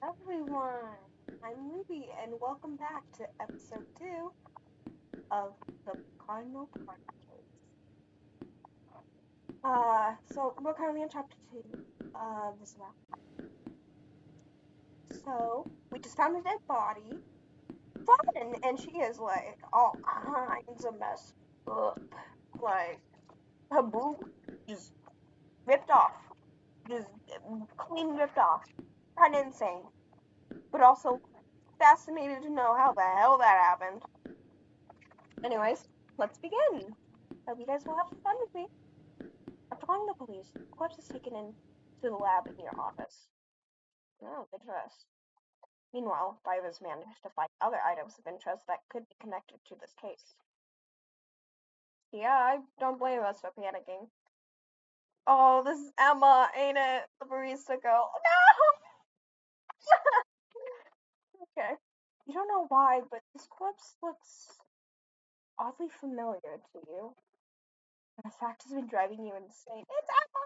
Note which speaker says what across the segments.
Speaker 1: Everyone, I'm Ruby, and welcome back to episode 2 of the Cardinal Chronicles. So we're currently on chapter 2 of this map. So, we just found a dead body, and she is like all kinds of messed up. Like, her boob just ripped off, just clean ripped off. Kinda insane, but also fascinated to know how the hell that happened. Anyways, let's begin. Hope you guys will have some fun with me. After calling the police, the corpse is taken in to the lab in your office. Oh, good for us. Meanwhile, divers managed to find other items of interest that could be connected to this case. Yeah, I don't blame us for panicking. Oh, this is Emma, ain't it? The barista girl. No! Okay. You don't know why, but this corpse looks oddly familiar to you. And the fact has been driving you insane. It's Emma!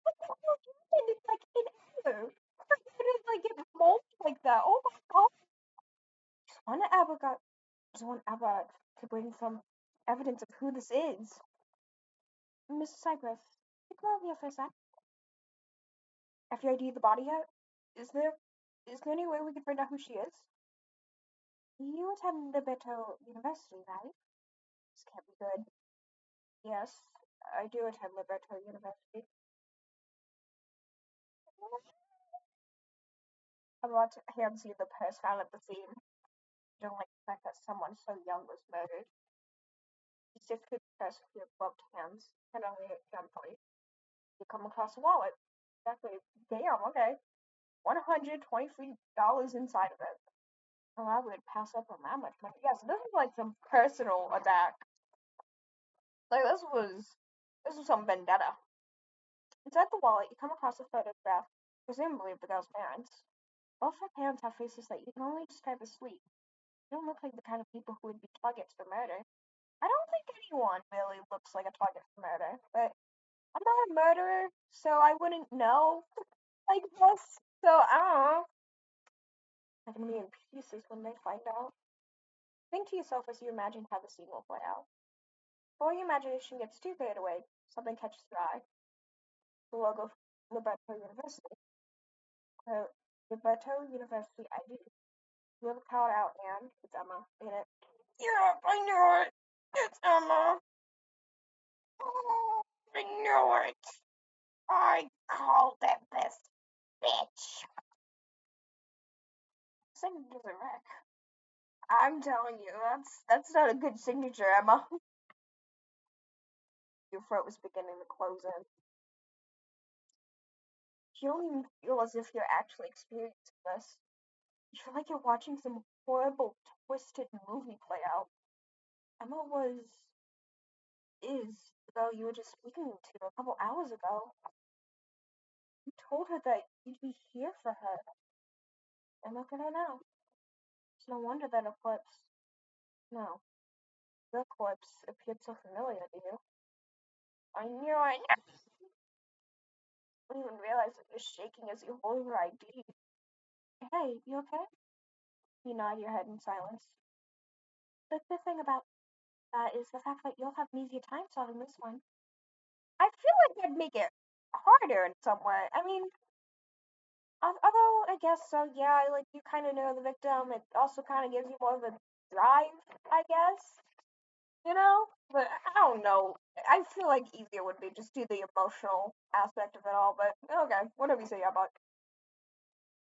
Speaker 1: What the hell happened? It's like in air. How did like get mold like that? Oh my god! One ever got just one ever to bring some evidence of who this is. Mr. Cypress, you come over here for a sec. Have you ID'd the body yet? Is there is there any way we can find out who she is? You attend Liberto University, right? This can't be good. Yes, I do attend Liberto University. About to hand you the purse found at the scene. I don't like the fact that someone so young was murdered. You sift through the purse with your gloved hands, and only at gunpoint. You come across a wallet. Exactly. Damn, okay. $123 inside of it. Oh, I would pass up on that much money. Yeah, so this is like some personal attack. Like this was some vendetta. Inside the wallet, you come across a photograph, presumably of the girl's parents. Both her parents have faces that you can only describe as sweet. They don't look like the kind of people who would be targets for murder. I don't think anyone really looks like a target for murder, but I'm not a murderer, so I wouldn't know. Like this. So I don't know. They're gonna be in pieces when they find out. Think to yourself as you imagine how the scene will play out. Before your imagination gets too carried away, something catches your eye. The logo of Liberto University. So, Liberto University ID. You have a call out, and it's Emma in it. Yeah, I knew it. It's Emma. Oh, I knew it. I called it this bitch. Signature's a wreck. I'm telling you, that's not a good signature, Emma. Your throat was beginning to close in. You don't even feel as if you're actually experiencing this. You feel like you're watching some horrible, twisted movie play out. Emma is the girl you were just speaking to a couple hours ago. You told her that you'd be here for her. And look at her now. It's no wonder that a corpse, no, the corpse appeared so familiar to you. I knew it. I didn't even realize that you're shaking as you hold her ID. Hey, you okay? You nod your head in silence. The good thing about that is the fact that you'll have an easier time solving this one. I feel like that'd make it harder in some way. I mean, although I guess so, yeah, like you kind of know the victim, it also kind of gives you more of a drive, I guess, you know? But I don't know. I feel like easier would be just do the emotional aspect of it all, but okay, whatever you say about it.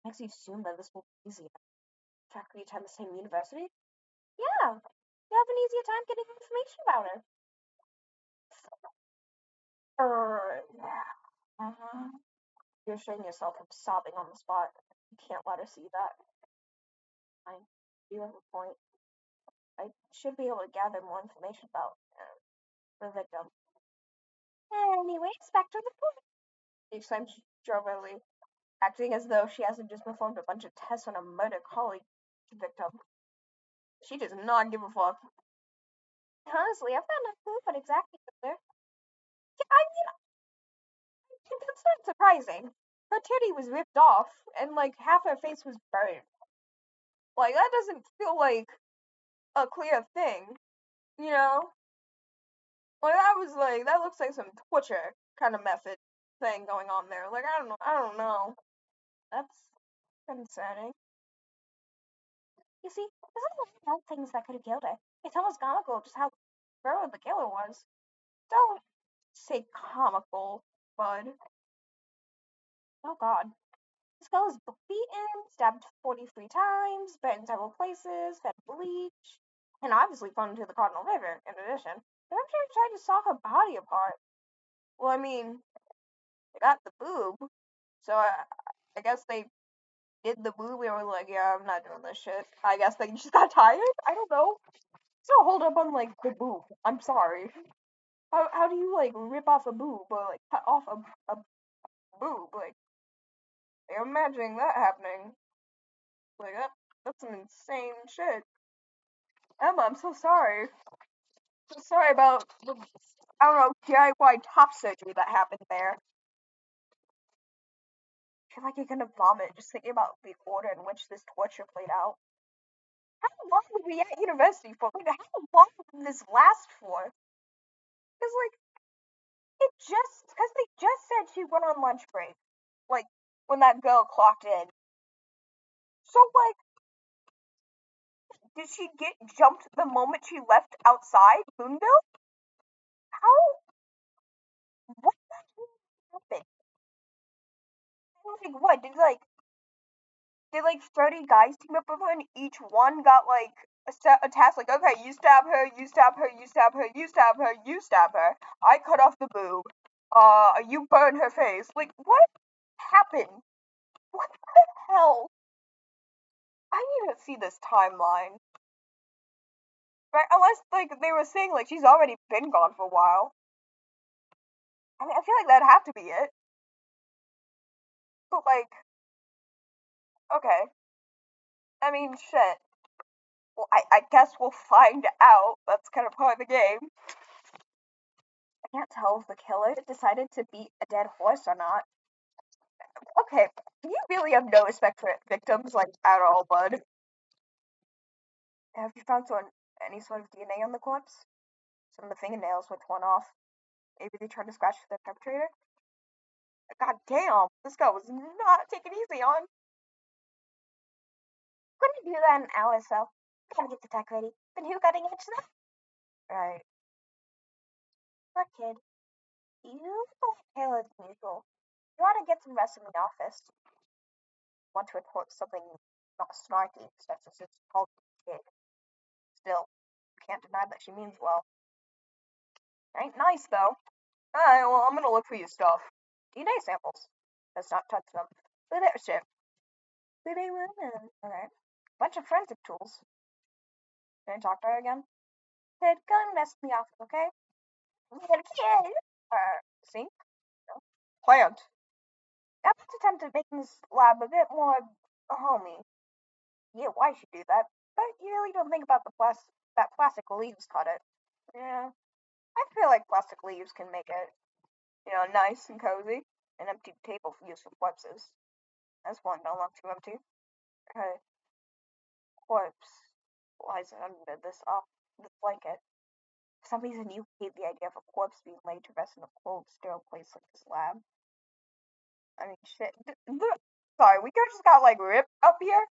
Speaker 1: Makes you assume that this will be easier. In fact, we attend the same university? Yeah, you have an easier time getting information about her. Yeah. You're showing yourself from sobbing on the spot. You can't let her see that. I do have a point. I should be able to gather more information about the victim. Anyways, back to the point. Each time she jovially, acting as though she hasn't just performed a bunch of tests on a murder colleague victim. She does not give a fuck. Honestly, I've got no clue what exactly is there. I mean, that's not surprising. her titty was ripped off, and like half her face was burned. Like that doesn't feel like a clear thing, you know? Like that looks like some torture kind of method thing going on there. Like I don't know. That's concerning. You see, there's a lot of things that could have killed her. It's almost comical just how thorough the killer was. Don't say comical, bud. Oh God. This girl is beaten, stabbed 43 times, burned several places, fed bleach, and obviously thrown into the Cardinal River, in addition. The perpetrator tried to saw her body apart. Well, I mean, they got the boob, so I guess they did the boob and were like, yeah, I'm not doing this shit. I guess they just got tired? I don't know. So hold up on, like, the boob. I'm sorry. How do you, like, rip off a boob or, like, cut off a boob? Like, I'm imagining that happening. Like, that's some insane shit. Emma, I'm so sorry. So sorry about the, I don't know, DIY top surgery that happened there. I feel like you're gonna vomit just thinking about the order in which this torture played out. How long were we at university for? Like, how long did this last for? Because, like, because they just said she went on lunch break. Like, when that girl clocked in. So, like, did she get jumped the moment she left outside Boonville? How? What happened? Like, what? Did like 30 guys team up with her and each one got like a task like, okay, you stab her, you stab her, you stab her, you stab her, you stab her. I cut off the boob. You burn her face. Like, what happened? What the hell? I need to see this timeline. Right? Unless like they were saying like she's already been gone for a while. I mean, I feel like that'd have to be it. But like, okay. I mean, shit. Well, I guess we'll find out. That's kind of part of the game. I can't tell if the killer decided to beat a dead horse or not. Okay, you really have no respect for victims, like, at all, bud. Have you found any sort of DNA on the corpse? Some of the fingernails were torn off. Maybe they tried to scratch the perpetrator? God damn, this guy was not taking it easy on. Couldn't do that in an hour or so. Gotta get the tech ready. Then who got engaged to that? Right. Look, kid, you look paler than usual. You ought to get some rest in the office. Want to report something not snarky, such as it's called kid. Still, can't deny that she means well. Ain't nice, though. Alright, well, I'm gonna look for your stuff. DNA samples. Let's not touch them. But there's shit. Alright. Bunch of forensic tools. Can I talk to her again? Kid, go and mess me off, okay? Kid! See? No. Plant. I want to attempt at making this lab a bit more homey. Yeah, why should do that? But you really don't think about that plastic leaves cut it. Yeah. I feel like plastic leaves can make it, nice and cozy. An empty table for use for corpses. That's one don't look too empty. Okay. Corpse lies under this blanket. For some reason you hate the idea of a corpse being laid to rest in a cold, sterile place like this lab. I mean, shit. Sorry, we just got like ripped up here.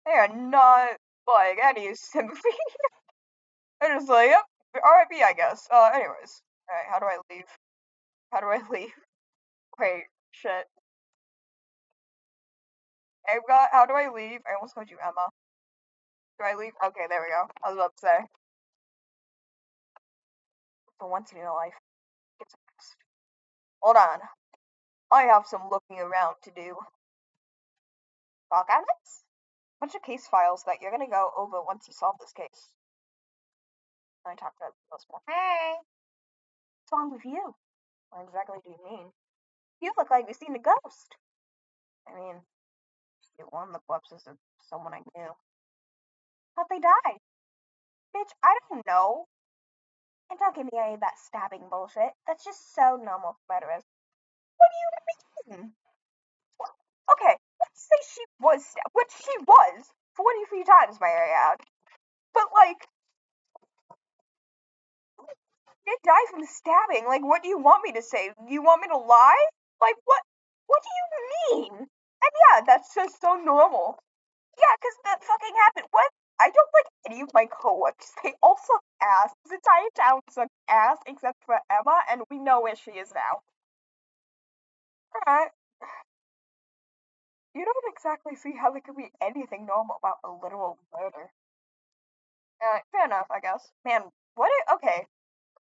Speaker 1: They are not like any sympathy. They're just like, yep, RIP, I guess. Anyways. Alright, how do I leave? How do I leave? Wait, shit. How do I leave? I almost called you Emma. Do I leave? Okay, there we go. I was about to say. For once in your life, get some rest. Hold on. I have some looking around to do. File cabinets? Bunch of case files that you're gonna go over once you solve this case. Let me talk about those more. Hey! What's wrong with you? What exactly do you mean? You look like you've seen a ghost. I mean, one of the corpses of someone I knew. How'd they die? Bitch, I don't know. And don't give me any of that stabbing bullshit. That's just so normal for murderers. What do you mean? which she was 43 times, may I add. But like, did die from stabbing. Like, what do you want me to say? You want me to lie? Like, what? What do you mean? And yeah, that's just so normal. Yeah, because that fucking happened. What? I don't like any of my coworkers. They all suck ass. This entire town sucks ass except for Emma, and we know where she is now. Alright. You don't exactly see how there could be anything normal about a literal murder. Fair enough, I guess. Man, okay.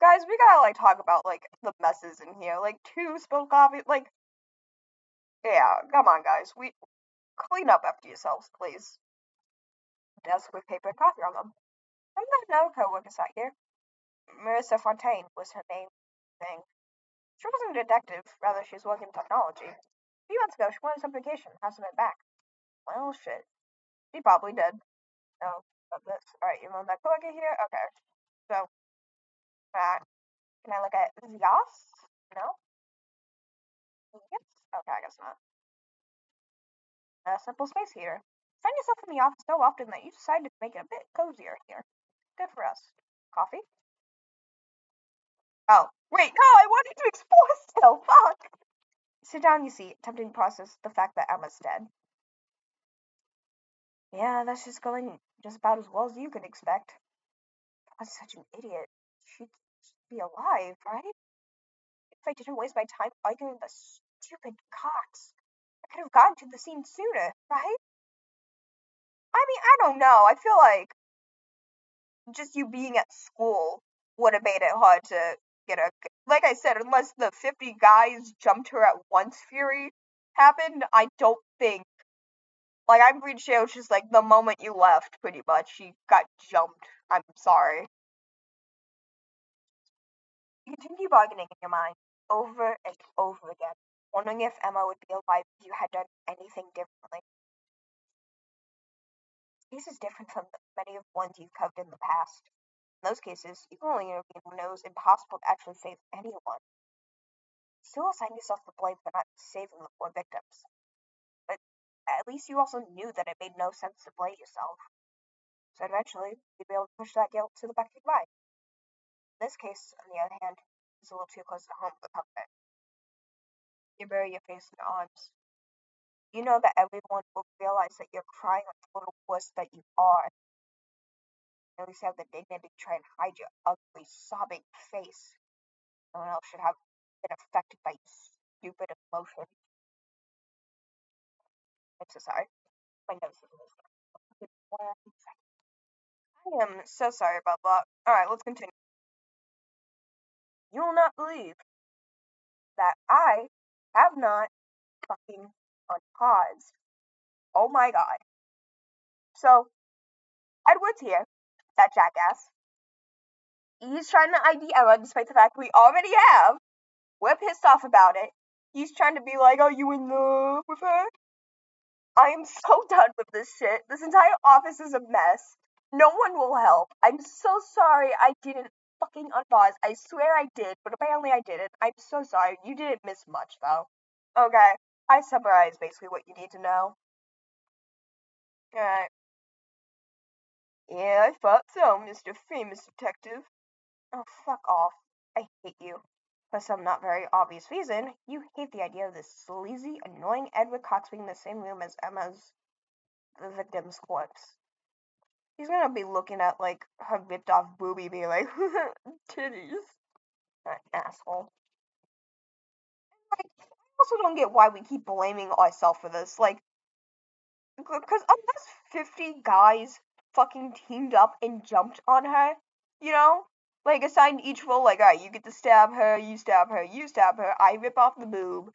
Speaker 1: Guys, we gotta, like, talk about, like, the messes in here. Like, two spilled coffee, like, yeah, come on, guys. Clean up after yourselves, please. Desk with paper and coffee on them. I'm not no co-worker sat here. Marissa Fontaine was her name thing. She wasn't a detective, rather she was working in technology. A few months ago, she wanted some vacation, hasn't been back. Well, shit. She probably did. No, of this. Alright, you want that co-worker here? Okay. So, can I look at Yas? No? Yes? Okay, I guess not. A simple space heater. Find yourself in the office so often that you decided to make it a bit cozier here. Good for us. Coffee? Oh, wait, no, I wanted to explore still. Fuck. Sit down, you see, attempting to process the fact that Emma's dead. Yeah, that's just going just about as well as you could expect. I was such an idiot. She'd be alive, right? If I didn't waste my time arguing with the stupid cocks, I could have gotten to the scene sooner, right? I mean, I don't know. I feel like just you being at school would have made it hard to get a. Like I said, unless the 50 guys jumped her at once fury happened, I don't think. Like, I'm pretty sure it was just like the moment you left, pretty much, she got jumped. I'm sorry. You continue bargaining in your mind, over and over again, wondering if Emma would be alive if you had done anything differently. This is different from many of the ones you've covered in the past. In those cases, you can only intervene when it was impossible to actually save anyone. Still assign yourself the blame for not saving the poor victims. But at least you also knew that it made no sense to blame yourself. So eventually, you'd be able to push that guilt to the back of your mind. In this case, on the other hand, is a little too close to home for comfort. You bury your face in your arms. You know that everyone will realize that you're crying like the little wuss that you are. You at least have the dignity to try and hide your ugly, sobbing face. No one else should have been affected by your stupid emotion. I'm so sorry. My nose is a little. I am so sorry about that. Alright, let's continue. You will not believe that I have not fucking unpaused. Oh my god. So, Edward's here, that jackass. He's trying to ID Emma despite the fact we already have. We're pissed off about it. He's trying to be like, are you in love with her? I am so done with this shit. This entire office is a mess. No one will help. I'm so sorry I didn't fucking unpause. I swear I did, but apparently I didn't. I'm so sorry. You didn't miss much, though. Okay, I summarized basically what you need to know. Alright. Yeah, I thought so, Mr. Famous Detective. Oh, fuck off. I hate you. For some not very obvious reason, you hate the idea of this sleazy, annoying Edward Cox being in the same room as Emma's, the victim's corpse. He's gonna be looking at, like, her ripped off boobie being like, titties. That asshole. Like, I also don't get why we keep blaming ourselves for this. Like, because unless 50 guys fucking teamed up and jumped on her, you know? Like, assigned each role, like, alright, you get to stab her, you stab her, you stab her, I rip off the boob,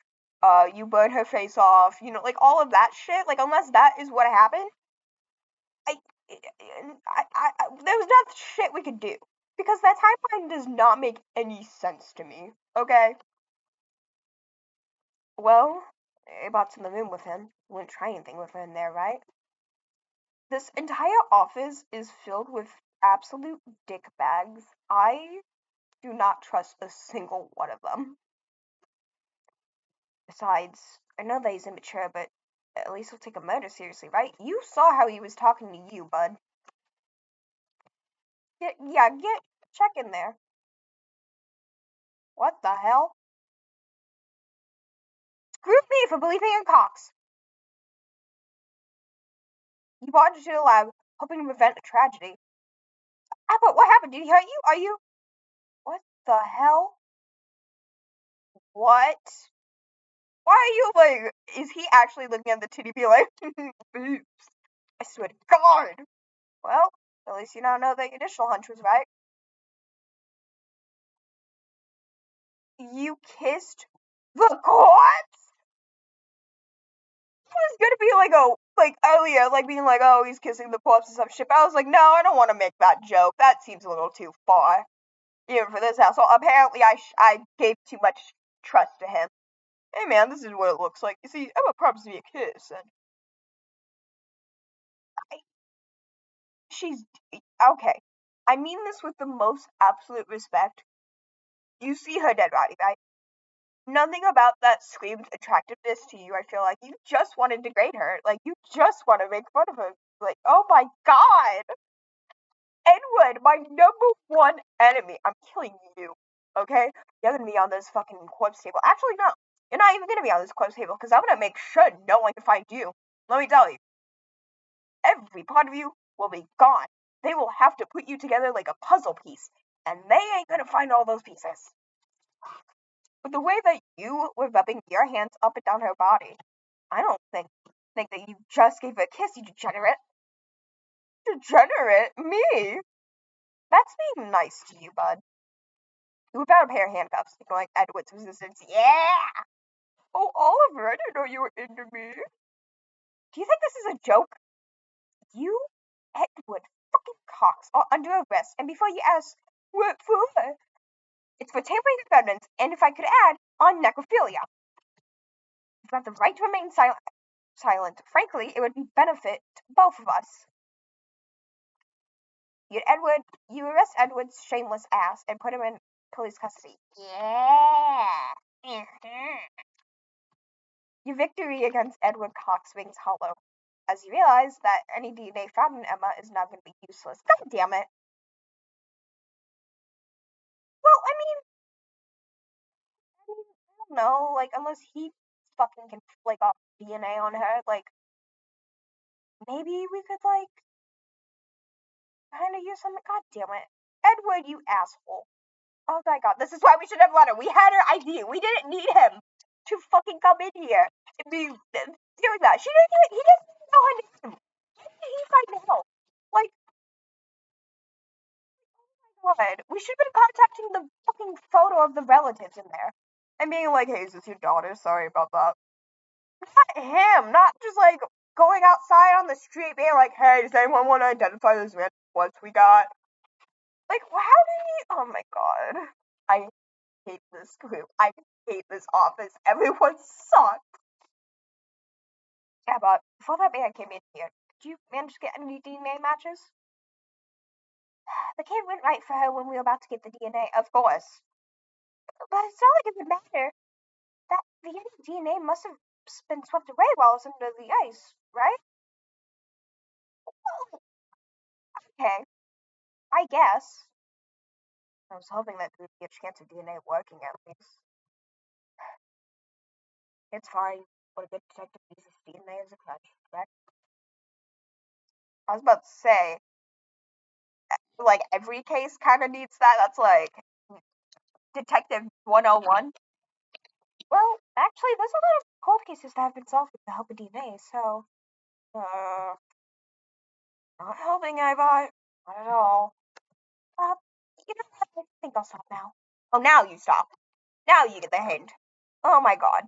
Speaker 1: you burn her face off, you know, like, all of that shit, like, unless that is what happened, I, there's not shit we could do. Because that timeline does not make any sense to me, okay? Well, Abot's in the room with him. Wouldn't try anything with her in there, right? This entire office is filled with absolute dick bags. I do not trust a single one of them. Besides, I know that he's immature, but At least he'll take a murder seriously, right? You saw how he was talking to you, bud. Get check in there. What the hell? Screw me for believing in Cox. You wandered to the lab, hoping to prevent a tragedy. Apple, what happened? Did he hurt you? Are you... What the hell? What? Why are you like... Is he actually looking at the titty be like... Boobs. I swear to God. Well, at least you now know that your initial hunch was right. You kissed the corpse? I was gonna be like, oh, like earlier, like being like, oh, he's kissing the corpse and some shit. But I was like, no, I don't want to make that joke. That seems a little too far, even for this house. So apparently, I gave too much trust to him. Hey man, this is what it looks like. You see, Emma promised me a kiss, and I, she's okay. I mean this with the most absolute respect. You see her dead body, right? Nothing about that screamed attractiveness to you. I feel like you just want to degrade her. Like, you just want to make fun of her. Like, oh my god! Edward, my number one enemy. I'm killing you, okay? You're gonna be on this fucking corpse table. Actually, no. You're not even gonna be on this corpse table, because I'm gonna make sure no one can find you. Let me tell you. Every part of you will be gone. They will have to put you together like a puzzle piece. And they ain't gonna find all those pieces. But the way that you were rubbing your hands up and down her body, I don't think that you just gave her a kiss, you degenerate. Degenerate? Me? That's being nice to you, bud. You whip out a pair of handcuffs, ignoring Edward's resistance. Yeah! Oh, Oliver, I didn't know you were into me. Do you think this is a joke? You, Edward fucking Cox, are under arrest, and before you ask, what for? It's for tampering with evidence, and if I could add, on necrophilia. You've got the right to remain silent. Frankly, it would be benefit to both of us. You arrest Edward's shameless ass and put him in police custody. Yeah. Your victory against Edward Cox rings hollow, as you realize that any DNA found in Emma is now going to be useless. God damn it. Well, I don't know, like, unless he fucking can flake off DNA on her, like, maybe we could, like, kind of use something. God damn it. Edward, you asshole. Oh my god, this is why we should have let her. We had her ID. We didn't need him to fucking come in here and be doing that. He doesn't even know her name. How did he find out? Like, what? We should have been contacting the fucking photo of the relatives in there. And being like, hey, is this your daughter? Sorry about that. Not him. Not just like going outside on the street being like, hey, does anyone want to identify this man once we got? Like, how did he? Oh my god. I hate this group. I hate this office. Everyone sucks. Yeah, but before that man came in here, did you manage to get any DNA matches? The kid went right for her when we were about to get the DNA, of course. But it's not like it would matter. That the DNA must have been swept away while it was under the ice, right? Well, okay, I guess. I was hoping that we'd get a chance of DNA working at least. It's fine. What a good detective uses DNA as a crutch, correct? I was about to say, like, every case kind of needs that. That's like Detective 101. Well, actually, there's a lot of cold cases that have been solved with the help of DNA, so, not helping, Ivy. Not at all. Uh, you know what? I think I'll stop now. Oh, now you stop. Now you get the hint. Oh my god.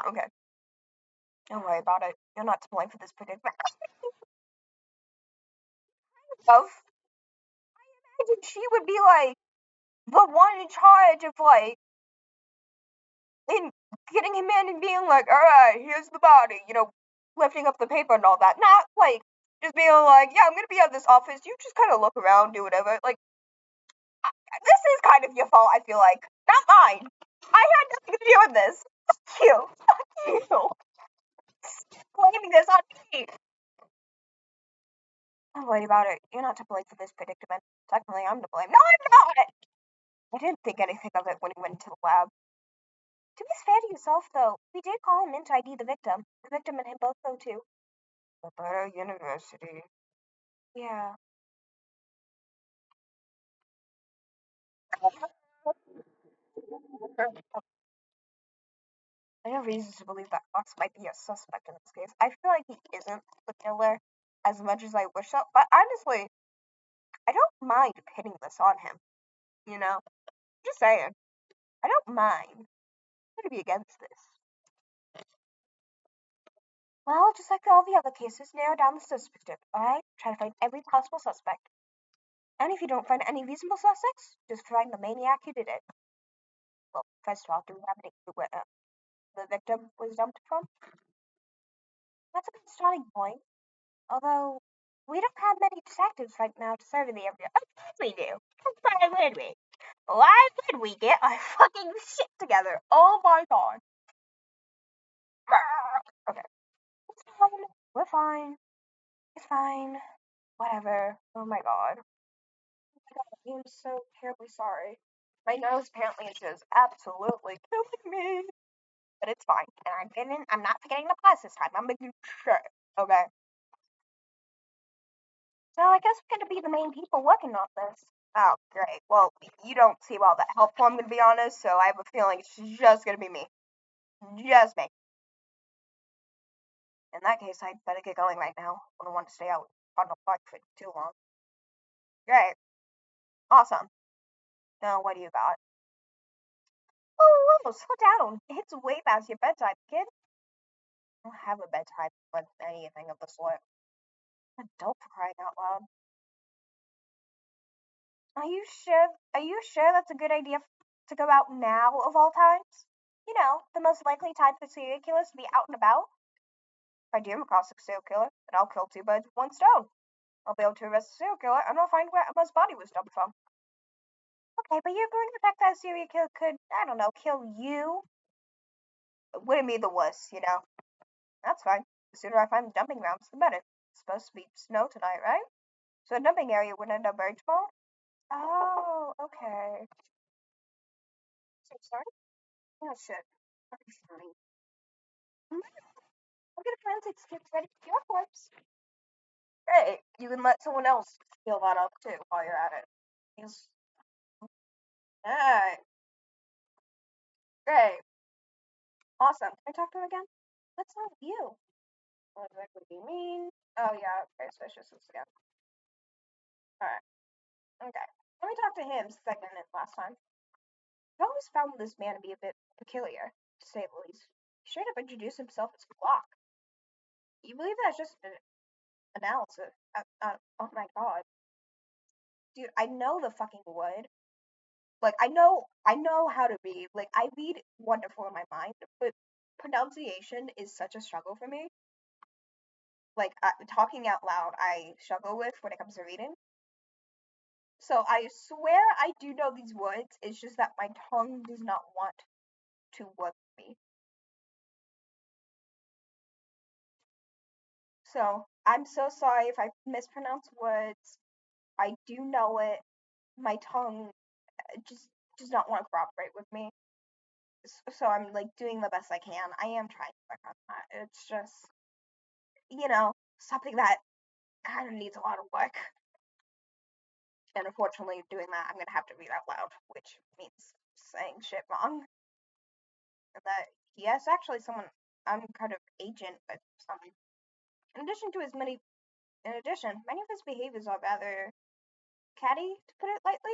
Speaker 1: Okay. Don't worry about it. You're not to blame for this predicament. Of, I imagine she would be like the one in charge of like in getting him in and being like, all right, here's the body, lifting up the paper and all that. Not like just being like, yeah, I'm gonna be at this office. You just kind of look around, do whatever. Like, this is kind of your fault. I feel like not mine. I doing this. Fuck you. Fuck you. Blaming this on me. Don't worry about it. You're not to blame for this predicament. Technically, I'm to blame. No, I'm not! I didn't think anything of it when he went into the lab. To be fair to yourself, though, we did call him in to ID the victim. The victim and him both, though, too. The better university. Yeah. I have reasons to believe that Fox might be a suspect in this case. I feel like he isn't the killer as much as I wish so, but honestly, I don't mind pinning this on him. You know? Just saying. I don't mind. I'm gonna be against this. Well, just like all the other cases, narrow down the suspect, alright? Try to find every possible suspect. And if you don't find any reasonable suspects, just find the maniac who did it. Well, first of all, do we have any clue where the victim was dumped from? That's a good starting point. Although, we don't have many detectives right now to serve in the area. Of course we do. Why would we? Why would we get our fucking shit together? Oh my god. Okay. It's fine. We're fine. It's fine. Whatever. Oh my god. I'm so terribly sorry. My nose apparently is just absolutely killing me. But it's fine. And I'm not forgetting the pause this time. I'm making sure. Okay. So I guess we're gonna be the main people working on this. Oh, great. Well, you don't seem all that helpful, I'm gonna be honest, so I have a feeling it's just gonna be me. Just me. In that case, I'd better get going right now. I don't want to stay out on the clock for too long. Great. Awesome. Now, what do you got? Oh, whoa, slow down. It's way past your bedtime, kid. I don't have a bedtime with anything of the sort. I'm an adult for crying out loud. Are you sure? Are you sure that's a good idea to go out now of all times? You know, the most likely time for serial killers to be out and about. If I do come across a serial killer, then I'll kill two birds with one stone. I'll be able to arrest the serial killer, and I'll find where Emma's body was dumped from. Okay, but you're going to the fact that a serial killer could, I don't know, kill you? It wouldn't be the worst, you know? That's fine. The sooner I find the dumping grounds, the better. It's supposed to be snow tonight, right? So the dumping area would end up very small? Oh, okay. So sorry? Oh, shit. I'm sorry. I'll get a forensic kit ready for your corpse. Hey, you can let someone else fill that up too while you're at it. Yes. Alright, great. Awesome. Can I talk to him again? What's wrong with you? What exactly do you mean? Oh yeah, okay, suspicious again. Alright, okay. Let me talk to him second and last time. I've always found this man to be a bit peculiar, to say the least. He straight up introduced himself as Flock. You believe that's just an analysis? Oh my god. Dude, I know the fucking word. Like I know how to read. Like I read wonderful in my mind, but pronunciation is such a struggle for me. Like talking out loud, I struggle with when it comes to reading. So I swear I do know these words. It's just that my tongue does not want to work with me. So I'm so sorry if I mispronounce words. I do know it. My tongue just does not want to cooperate with me. So I'm like doing the best I can. I am trying to work on that. It's just something that kind of needs a lot of work. And unfortunately, doing that, I'm gonna have to read out loud, which means saying shit wrong. And that yes, actually, someone I'm kind of agent with someone. In addition to his many, in addition, many of his behaviors are rather catty, to put it lightly.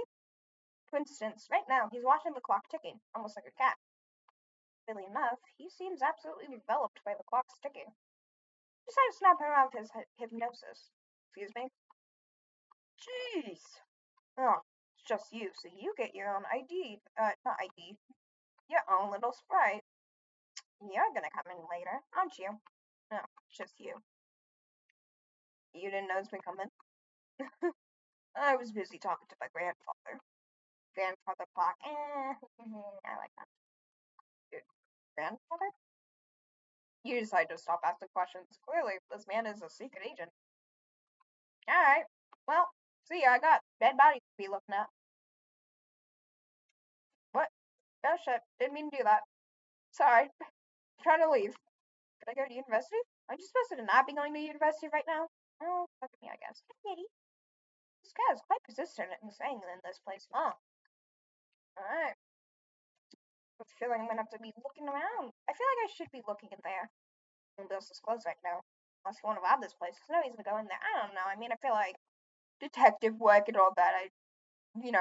Speaker 1: For instance, right now he's watching the clock ticking, almost like a cat. Really enough, he seems absolutely enveloped by the clock's ticking. Just had to snap him out of his hypnosis. Excuse me. Jeez. Oh, it's just you, so you get your own ID. Not ID. Your own little sprite. You're gonna come in later, aren't you? No, just you. You didn't notice me coming? I was busy talking to my grandfather. Grandfather clock. I like that. Dude. grandfather? You decide to stop asking questions. Clearly, this man is a secret agent. Alright. Well, see ya, I got dead bodies to be looking at. What? Oh shit, didn't mean to do that. Sorry. I'm trying to leave. Could I go to university? I'm just supposed to not be going to university right now? Oh, fuck me, I guess. Kitty. This guy is quite persistent in saying in this place, huh? Alright. I have a feeling I'm gonna have to be looking around. I feel like I should be looking in there. Nobody else is closed right now. Unless you want to rob this place. There's no reason to go in there. I don't know. I mean, I feel like detective work and all that. I,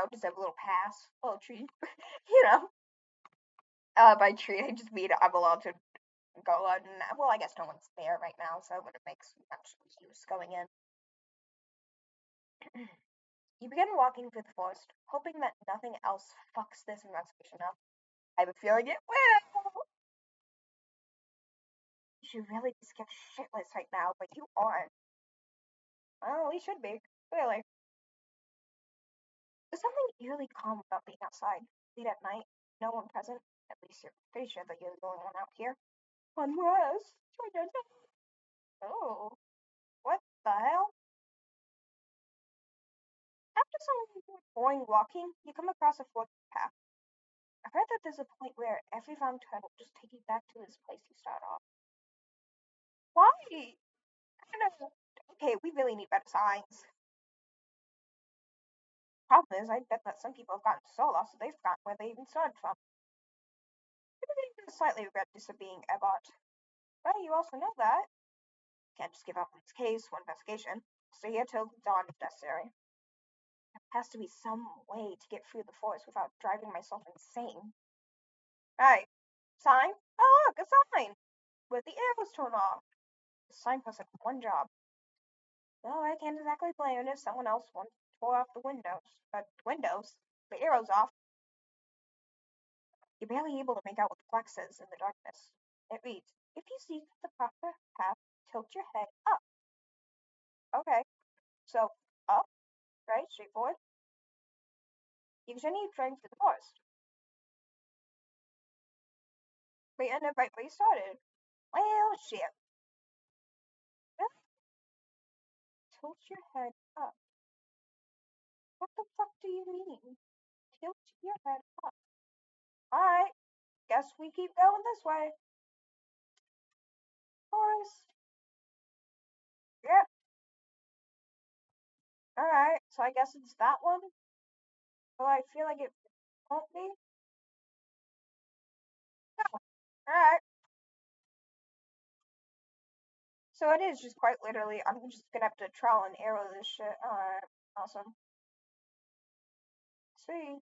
Speaker 1: just have a little pass. A little treat. you know. By treat, I just mean I'm allowed to go on. Well, I guess no one's there right now, so it wouldn't make much use going in. You begin walking through the forest, hoping that nothing else fucks this investigation up. I have a feeling it will. You should really be scared shitless right now, but you aren't. Well, we should be, clearly. There's something eerily calm about being outside, late at night, no one present. At least you're pretty sure that you're the only one out here. Unless, oh, what the hell? After some boring walking, you come across a forked path. I've heard that there's a point where every wrong turn will just take you back to this place you started off. Why? Kind of. Okay, we really need better signs. Problem is, I bet that some people have gotten so lost that they've forgotten where they even started from. I'm beginning to slightly regret disobeying Ebot. But you also know that. Can't just give up on this case, one investigation. Stay here till dawn if necessary. There has to be some way to get through the forest without driving myself insane. Right. Sign? Oh look, a sign! With the arrows torn off. The signpost had one job. Well, I can't exactly blame it if someone else once tore off the windows. The arrows off. You're barely able to make out what the plaque says in the darkness. It reads, if you seek the proper path, tilt your head up. Okay. So, up, right? Straightforward. You continue driving through the forest. We end up right where you started. Well, shit. Really? Tilt your head up. What the fuck do you mean? Tilt your head up. Alright, guess we keep going this way. Forest. Yep. Alright, so I guess it's that one. Well, I feel like it won't be. No. Alright. So it is just quite literally, I'm just gonna have to trial and error this shit. Alright, awesome. Sweet.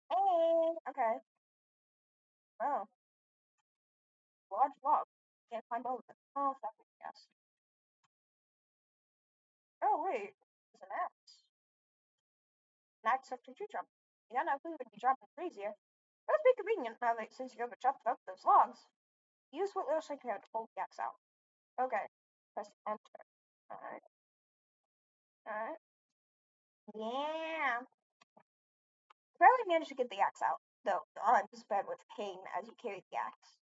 Speaker 1: Hey, okay. Oh, large log. Can't climb over it. Oh, fuck it, yes. Oh, wait. There's an axe. An axe up to tree jump. You got no clue when you dropping trees here. Must be convenient now that since you ever chopped up those logs. Use what little strength you have to pull the axe out. Okay. Press enter. Alright. Alright. Yeah. Barely managed to get the axe out, though the arms bled with pain as you carried the axe.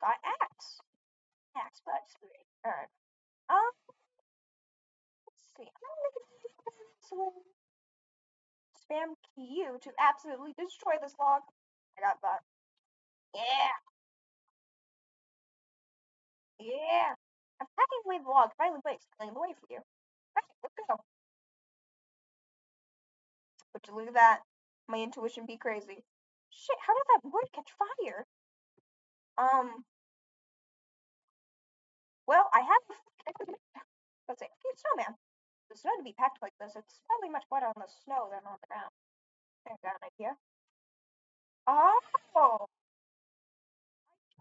Speaker 1: Got axe. Axe, but screwy. Alright. Let's see. I'm gonna spam Q to absolutely destroy this log. I got that. Yeah. Yeah. I'm packing away the log finally breaks, clearing the way for you. Right, let's go. But you look at that. My intuition be crazy. Shit, how did that wood catch fire? Um, well, I have. Let's say, okay, snowman. The snow to be packed like this, it's probably much wetter on the snow than on the ground. I got an idea. Oh,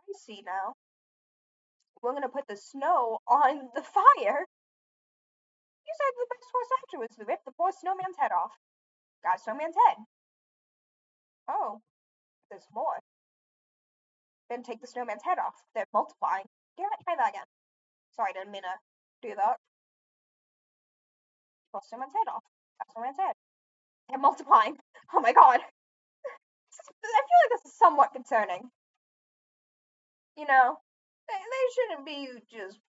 Speaker 1: I see now. We're gonna put the snow on the fire. You said the best course afterwards to rip the poor snowman's head off. Got snowman's head. Oh, there's more. Then take the snowman's head off. They're multiplying. Damn it, try that again. Sorry, I didn't mean to do that. Pull snowman's head off. Got snowman's head. They're multiplying. Oh my god. I feel like this is somewhat concerning. You know, they shouldn't be just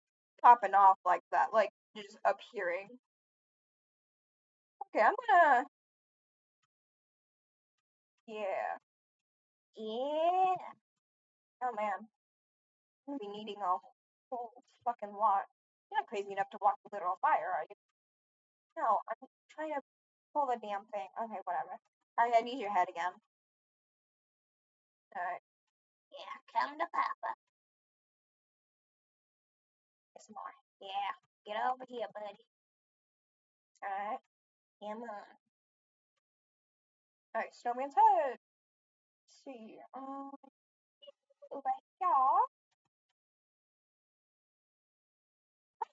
Speaker 1: popping off like that, like just appearing. Okay, I'm gonna. Yeah. Yeah. Oh man, I'm gonna be needing a whole fucking lot. You're not crazy enough to walk the literal fire, are you? No, I'm trying to pull the damn thing. Okay, whatever. Alright, I need your head again. Alright. Yeah, come to Papa. Some more. Yeah. Get over here, buddy. Alright. Come on. Alright, Snowman's head. Let's see. Over here.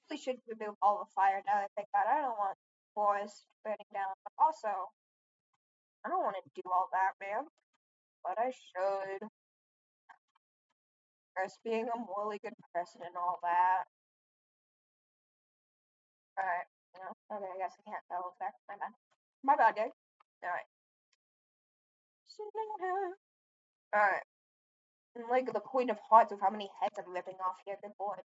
Speaker 1: We should remove all the fire now that I think about it. I don't want forest burning down. But also, I don't want to do all that, man. But I should. First, being a morally good person and all that. Alright. No. Okay, I guess I can't tell there. My bad. My bad, dude. Alright. Alright. And like the point of hearts of how many heads I'm ripping off here. Good boy.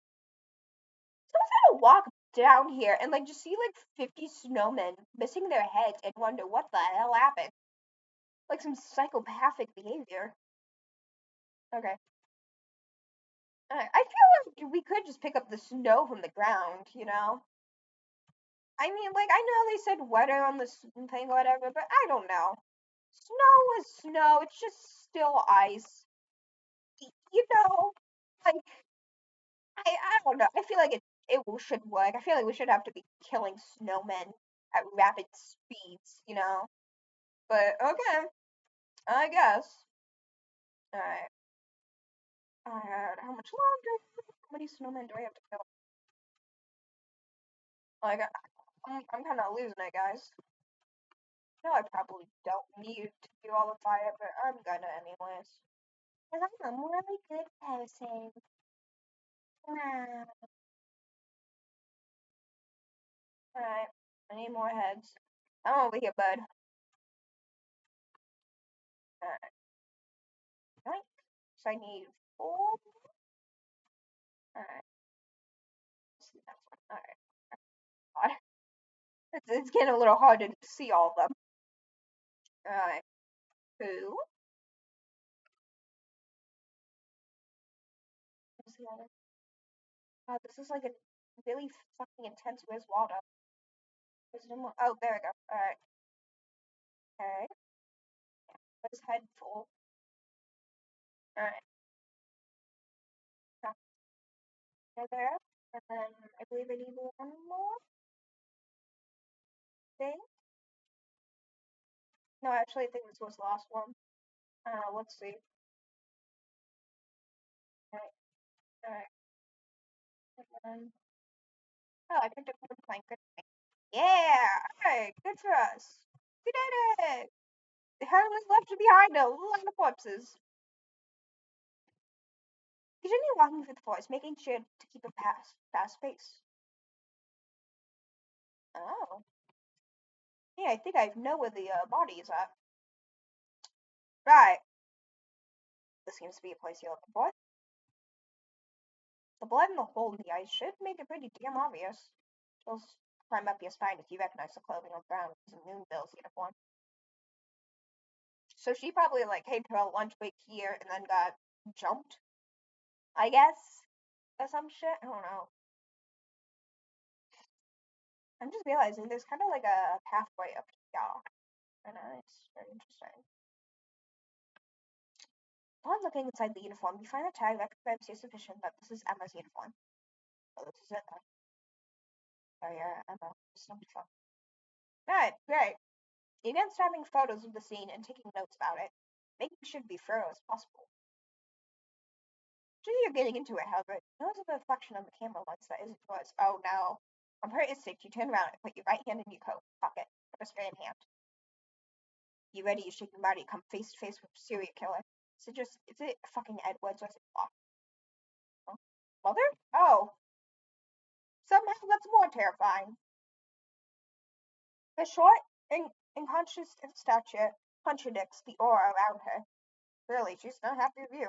Speaker 1: Someone's gonna walk down here and like just see like 50 snowmen missing their heads and wonder what the hell happened. Like some psychopathic behavior. Okay. I feel like we could just pick up the snow from the ground, you know? I mean, like, I know they said wetter on this thing or whatever, but I don't know. Snow is snow. It's just still ice. You know? Like, I don't know. I feel like should work. I feel like we should have to be killing snowmen at rapid speeds, you know? But, okay. I guess. Alright. Alright. How much longer? How many snowmen do I have to kill? Like, I'm kind of losing it, guys. No, I probably don't need to do all the fire, but I'm gonna anyways. Because I'm a really good person. Alright, I need more heads. I'm over here, bud. Alright, right. So I need 4. Alright, let's see the next one. Alright. It's getting a little hard to see all of them. Alright, 2. What's the other? Oh, this is like a really fucking intense Where's Waldo? There's no more. Oh, there we go. Alright. Okay. His head full. Alright. There. And then I believe I need one more thing. No, actually, I think this was the last one. Let's see. Alright. Alright. Oh, I picked up one plank. Good. Yeah! Alright, good for us. We did it! The only left behind a lot of corpses. Continue walking through the forest, making sure to keep a fast pace. Oh. Yeah, I think I know where the body is at. Right. This seems to be a place you're looking for. The blood in the hole in the ice should make it pretty damn obvious. Just climb up your spine if you recognize the clothing on the ground. It's a Moonbill's uniform. So she probably like came to a lunch break here and then got jumped, I guess, or some shit. I don't know. I'm just realizing there's kind of like a pathway up here. And it's very interesting. Upon looking inside the uniform, you find the tag that confirms your suspicion that this is Emma's uniform. Oh, this is it then. Oh yeah, Emma. Alright, great. You begin snapping photos of the scene and taking notes about it, making sure to be thorough as possible. Just you're getting into it, however, notice the reflection on the camera lens that isn't yours. Oh no. On her instinct, you turn around and put your right hand in your coat pocket, a spray in hand. You ready? You shake your body, come face to face with a serial killer. Is it fucking Edwards or is it Block? Oh. Mother? Oh. Somehow that's more terrifying. The short and unconscious stature contradicts the aura around her. Clearly, she's not happy with you.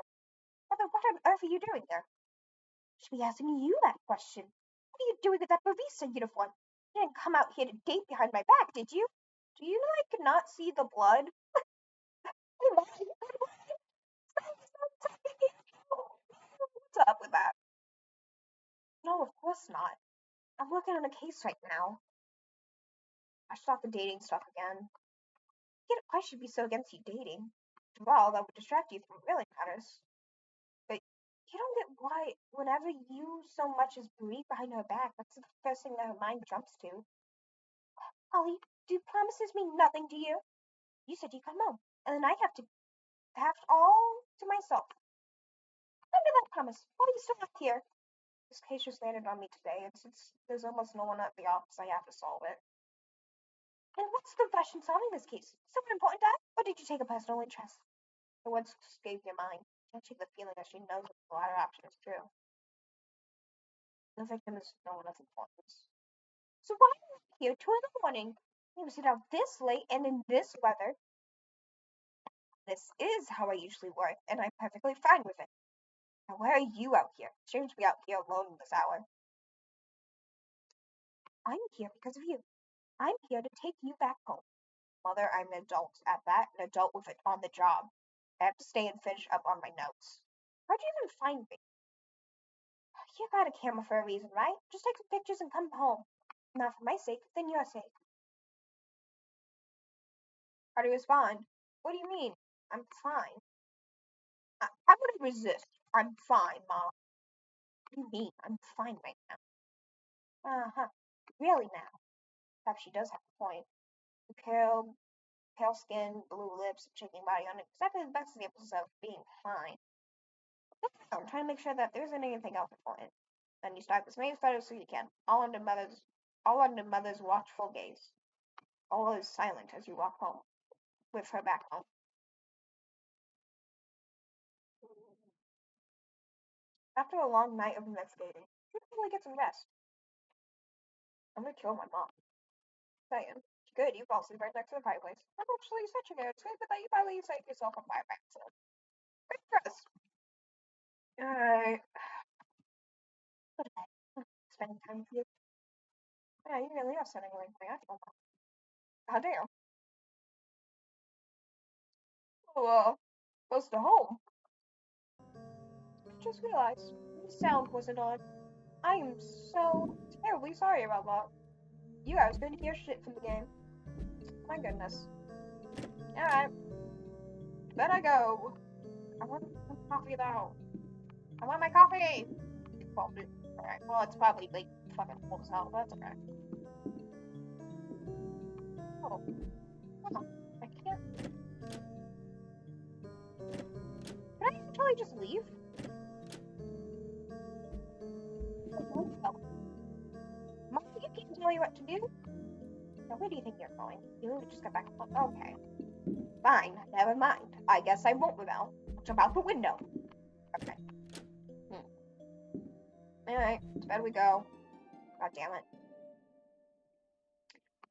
Speaker 1: Mother, what on earth are you doing there? I should be asking you that question. What are you doing with that barista uniform? You didn't come out here to date behind my back, did you? Do you know I could not see the blood? Oh my God, what's up with that? No, of course not. I'm working on a case right now. I stopped the dating stuff again. Yet I should be so against you dating. After all, that would distract you from what really matters. But you don't get why, whenever you so much as breathe behind her back, that's the first thing that her mind jumps to. Holly, do promises mean nothing to you? You said you'd come home, and then I have all to myself. Under that promise, why are you still not here? This case just landed on me today. There's almost no one at the office. I have to solve it. And what's the rush in solving this case? Someone important, Dad? Or did you take a personal interest? The words escaped your mind. Can't shake the feeling that she knows that the latter option is true. The victim is no one of importance. So why are you here 2 in the morning? You sit out this late and in this weather. This is how I usually work, and I'm perfectly fine with it. Now why are you out here? Strange to be out here alone this hour. I'm here because of you. I'm here to take you back home. Mother, I'm an adult at that, an adult with it on the job. I have to stay and finish up on my notes. How'd you even find me? You got a camera for a reason, right? Just take some pictures and come home. Not for my sake, then your sake. How do you respond? What do you mean? I'm fine. How would I resist? I'm fine, Mom. What do you mean? I'm fine right now. Uh-huh. Really now. Perhaps she does have a point. The pale skin, blue lips, shaking body on exactly the best examples of being fine. I'm trying to make sure that there isn't anything else important. Then you start as many photos as you can, all under mother's watchful gaze. All is silent as you walk home, with her back home. After a long night of investigating, you finally get some rest. I'm gonna kill my mom. Saying, good, you fall asleep right next to the fireplace. I'm actually such a good sleep that you finally set yourself on fire by accident. Great rest. Alright. Spending time with you. Yeah, you really are setting away from me. I feel that. How damn. Oh, close to home. Just realized the sound wasn't on. I am so terribly sorry about that. You guys couldn't hear shit from the game. My goodness. Alright, let I go. I want some coffee though. I want my coffee! Well, alright, well, it's probably like fucking cold as hell, but that's okay. Oh, huh. I can't. Can I totally just leave? Oh, Mom, you can't tell me what to do. Now, where do you think you're going? You just got back. Okay. Fine, never mind. I guess I won't rebel. Jump out the window. Okay. Alright, to bed we go. God damn it.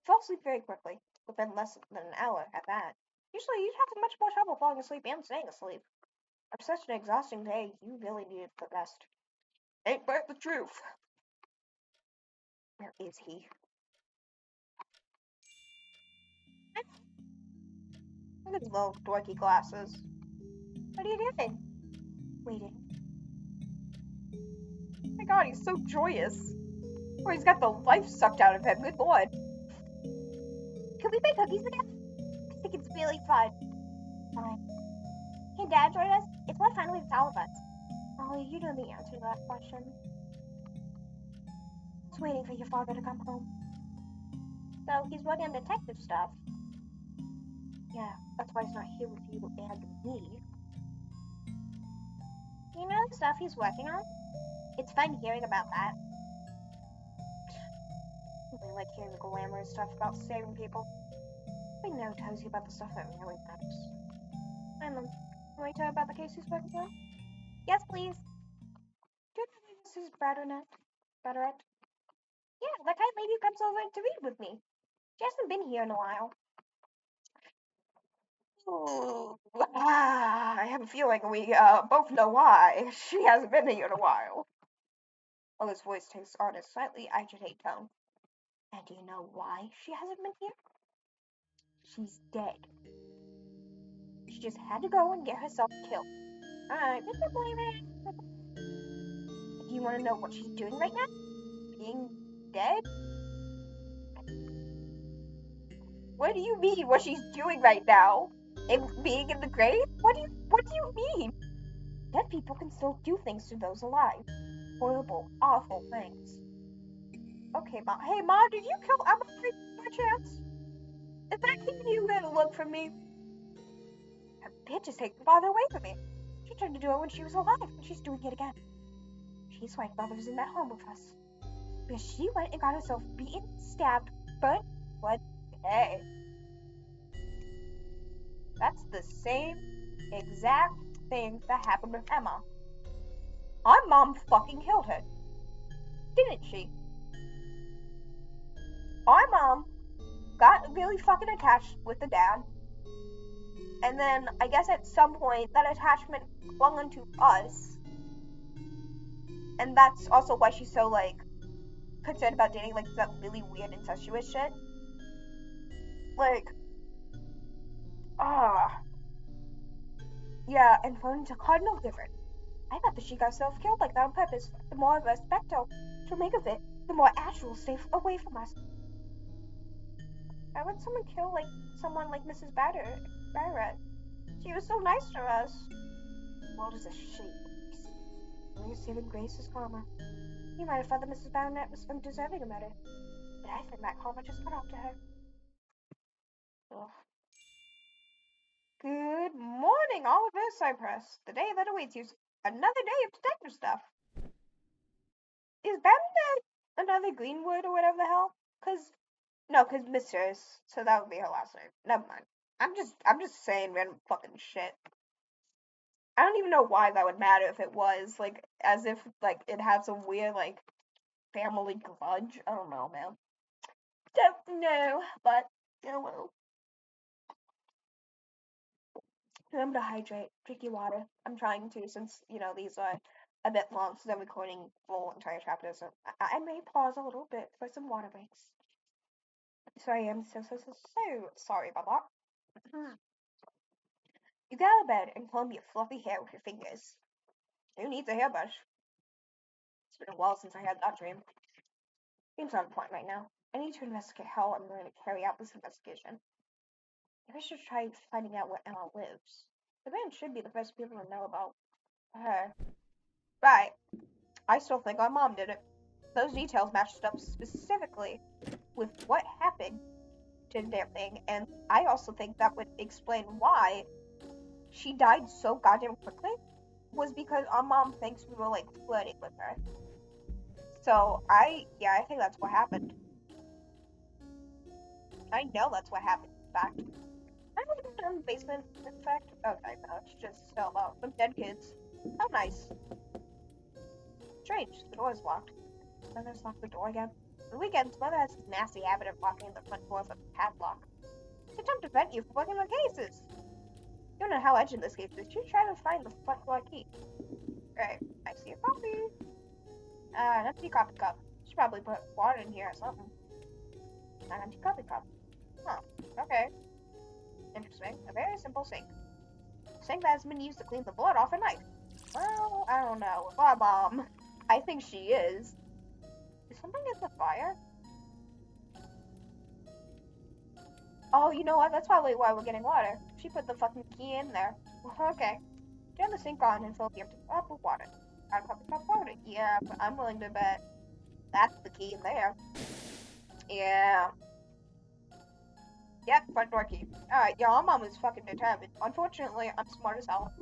Speaker 1: Fell asleep very quickly, within less than an hour at that. Usually you'd have much more trouble falling asleep and staying asleep. After such an exhausting day, you really needed the rest. Ain't but the truth. Where is he? Look at his little dorky glasses. What are you doing? Waiting. Oh my god, he's so joyous. Or he's got the life sucked out of him. Good lord. Could we make cookies again? I think it's really fun. Fine. Can Dad join us? It's more fun when it's all of us. Oh, you know the answer to that question. It's waiting for your father to come home. So he's working on detective stuff. Yeah, that's why he's not here with you and me. You know the stuff he's working on? It's fun hearing about that. I like hearing the glamorous stuff about saving people. I never tells you about the stuff that really matters. And can I tell you about the case he's working on? Yes, please. Do you know this is Bradernette? Yeah, that kind of lady who comes over to read with me. She hasn't been here in a while. Ooh, I have a feeling we both know why she hasn't been here in a while. Ollie's voice takes on a slightly agitated tone. And do you know why she hasn't been here? She's dead. She just had to go and get herself killed. Alright, we can believe it. Do you want to know what she's doing right now? Being dead? What do you mean what she's doing right now? Being in the grave? What do you mean? Dead people can still do things to those alive. Horrible, awful things. Okay, Ma. Hey, Ma, did you kill Emma by chance? Is that kid you gonna look for me? That bitch is taking father away from me. She tried to do it when she was alive, and she's doing it again. She's why father was in that home with us. Because she went and got herself beaten, stabbed, burnt, blood. Hey, that's the same exact thing that happened with Emma. Our mom fucking killed her, didn't she? Our mom got really fucking attached with the dad, and then I guess at some point that attachment clung onto us, and that's also why she's so like concerned about dating like that really weird incestuous shit. Like, yeah, and phoning to Cardinal different. I thought that she got self-killed like that on purpose. The more of a spectacle she'll make of it, the more Ash will stay away from us. Why would someone kill like someone like Mrs. Barrett? She was so nice to us. The world is a shitty place. Only saving grace is karma. You might have thought that Mrs. Barrett was undeserving of murder, but I think that karma just got up to her. Ugh. Good morning, Oliver Cypress. The day that awaits you. Another day of detective stuff. Is Barrett another Greenwood or whatever the hell? Cause Mr. So that would be her last name. Never mind. I'm just saying random fucking shit. I don't even know why that would matter if it was like as if like it had some weird like family grudge. I don't know, man. Don't know, but oh well. Remember to hydrate, drink your water. I'm trying to since these are a bit long since I'm recording full entire chapters, so I may pause a little bit for some water breaks. Sorry, I'm so sorry about that. You get out of bed and comb your fluffy hair with your fingers. Who needs a hairbrush? It's been a while since I had that dream. Dream's not important right now. I need to investigate how I'm going to carry out this investigation. Maybe I should try finding out where Emma lives. The band should be the first people to know about her. Right. I still think our mom did it. Those details matched up specifically with what happened to their thing, and I also think that would explain why she died so goddamn quickly. Was because our mom thinks we were like flirting with her. So I think that's what happened. I know that's what happened, in fact. I don't think in the basement, in fact. Okay, no, it's just about some dead kids. How nice. Strange, the door is locked. Mother's locked the door again. On weekends, Mother has this nasty habit of locking the front door with a padlock. It's a attempt to prevent you from working on cases. You don't know how urgent this case is. You try to find the front door key. Right, I see a coffee. An empty coffee cup. Should probably put water in here or something. An empty coffee cup. Huh, okay. Interesting. A very simple sink. A sink that has been used to clean the blood off a knife. Well, I don't know. With our mom, I think she is. Is something in the fire? Oh, you know what? That's probably why we're getting water. She put the fucking key in there. Okay. Turn the sink on and fill the empty cup with water. Add a cup of water. Yeah, but I'm willing to bet that's the key in there. Yeah. Yep, front door key. Alright, yeah, our mom is fucking determined. Unfortunately, I'm smart as hell.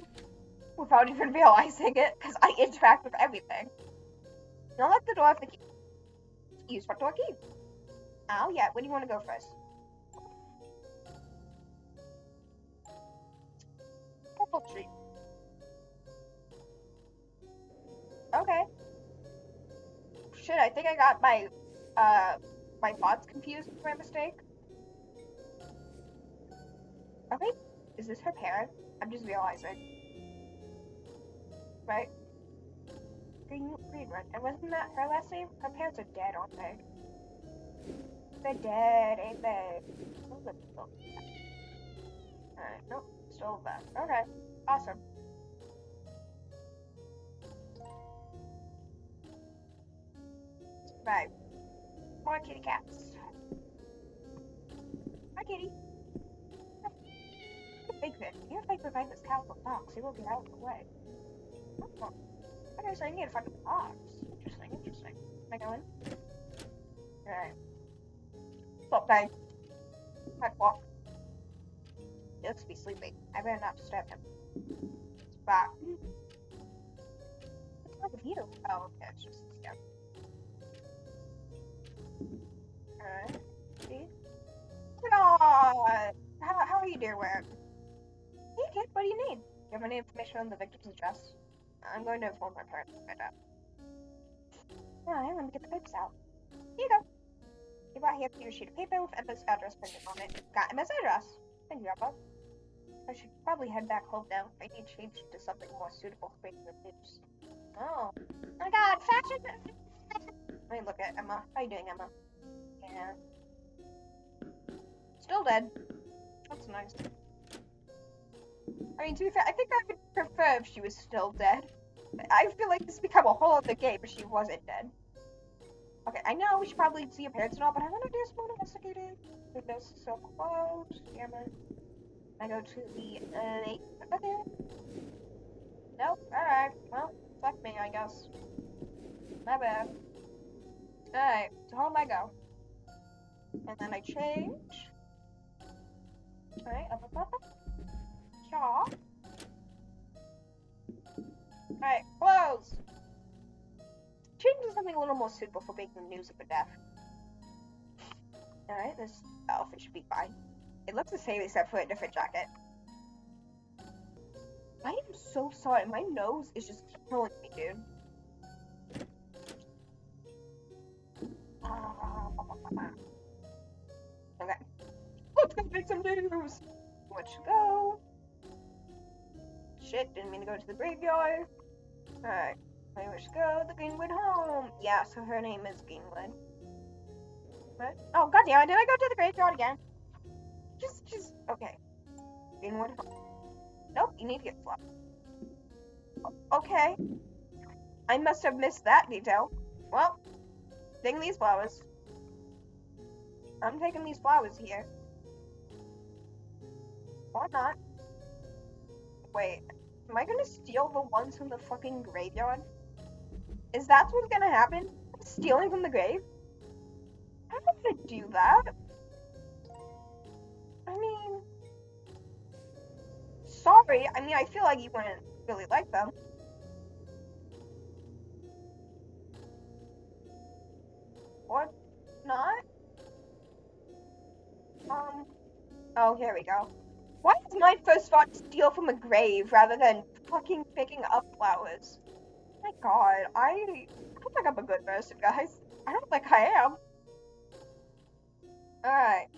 Speaker 1: Without even realizing it, because I interact with everything. Don't let the door have the key. Use front door key. Oh, yeah, where do you want to go first? Purple tree. Okay. Shit, I think I got my thoughts confused by mistake. Okay. Is this her parent? I'm just realizing. Right? Greenwood. And wasn't that her last name? Her parents are dead, aren't they? They're dead, ain't they? Oh, look, still. Alright, nope, still there. Okay, awesome. Right. More kitty cats. Hi, kitty. Big fish. Even if I provide this cow with box, it will get out of the way. Oh. Okay, so I need to find the box. Interesting. Can I go in? Alright. Stop, guys. My clock. He looks to be sleeping. I better not disturb him. Back. What's wrong with you? Oh, okay, it's just, yeah. Alright. See? God! How are you doing? Hey, kid, what do you need? Do you have any information on the victim's address? I'm going to inform my parents about that. Alright, let me get the papers out. Here you go. You brought here a sheet of paper with Emma's address printed on it. Got Emma's address. Thank you, Papa. I should probably head back home now. I need to change to something more suitable for making the news. Oh. Oh my god, fashion! Let me look at Emma. How you doing, Emma? Yeah. Still dead. That's nice. I mean, to be fair, I think I would prefer if she was still dead. I feel like this become a whole other game if she wasn't dead. Okay, I know we should probably see your parents and all, but I want to do some more investigating. Window's so close. Damn it. I go to the lake. Okay. Nope. Alright. Well, fuck me, I guess. My bad. Alright, to home I go. And then I change. Alright, up. Shaw. Alright, close! Change to something a little more suitable for making the news of a death. Alright, this outfit should be fine. It looks the same except for a different jacket. I am so sorry, my nose is just killing me, dude. Okay. Let's go make some news! Let's go. Shit, didn't mean to go to the graveyard. Alright. Where we should go? The Greenwood home. Yeah, so her name is Greenwood. What? Oh, goddamn, did I go to the graveyard again? Just, okay. Greenwood home. Nope, you need to get fluff. Okay. I must have missed that detail. Well, taking these flowers. I'm taking these flowers here. Or not. Wait, am I gonna steal the ones from the fucking graveyard? Is that what's gonna happen? Stealing from the grave? I'm not gonna do that. I mean... Sorry, I mean, I feel like you wouldn't really like them. Or not? Oh, here we go. Why is my first thought to steal from a grave rather than fucking picking up flowers? My god, I don't think I'm a good person, guys. I don't think I am. Alright.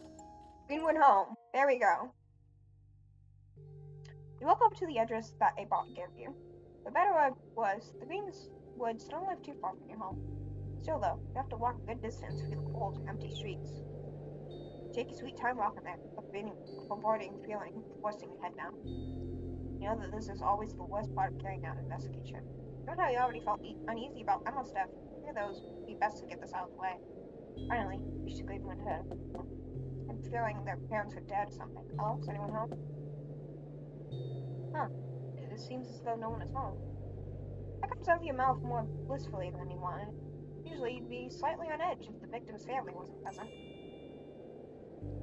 Speaker 1: Greenwood home. There we go. You walk up to the address that a bot gave you. The better word was, the Greenswoods don't live too far from your home. Still though, you have to walk a good distance through the cold, empty streets. Take your sweet time walking there, a foreboding feeling forcing your head down. You know that this is always the worst part of carrying out an investigation. You know how you already felt uneasy about Emma's stuff? Hear those, it'd be best to get this out of the way. Finally, you should Greenwood heard. I'm feeling their parents are dead or something. Hello? Is anyone home? Huh. It seems as though no one is home. That comes out of your mouth more blissfully than you wanted. Usually you'd be slightly on edge if the victim's family wasn't present.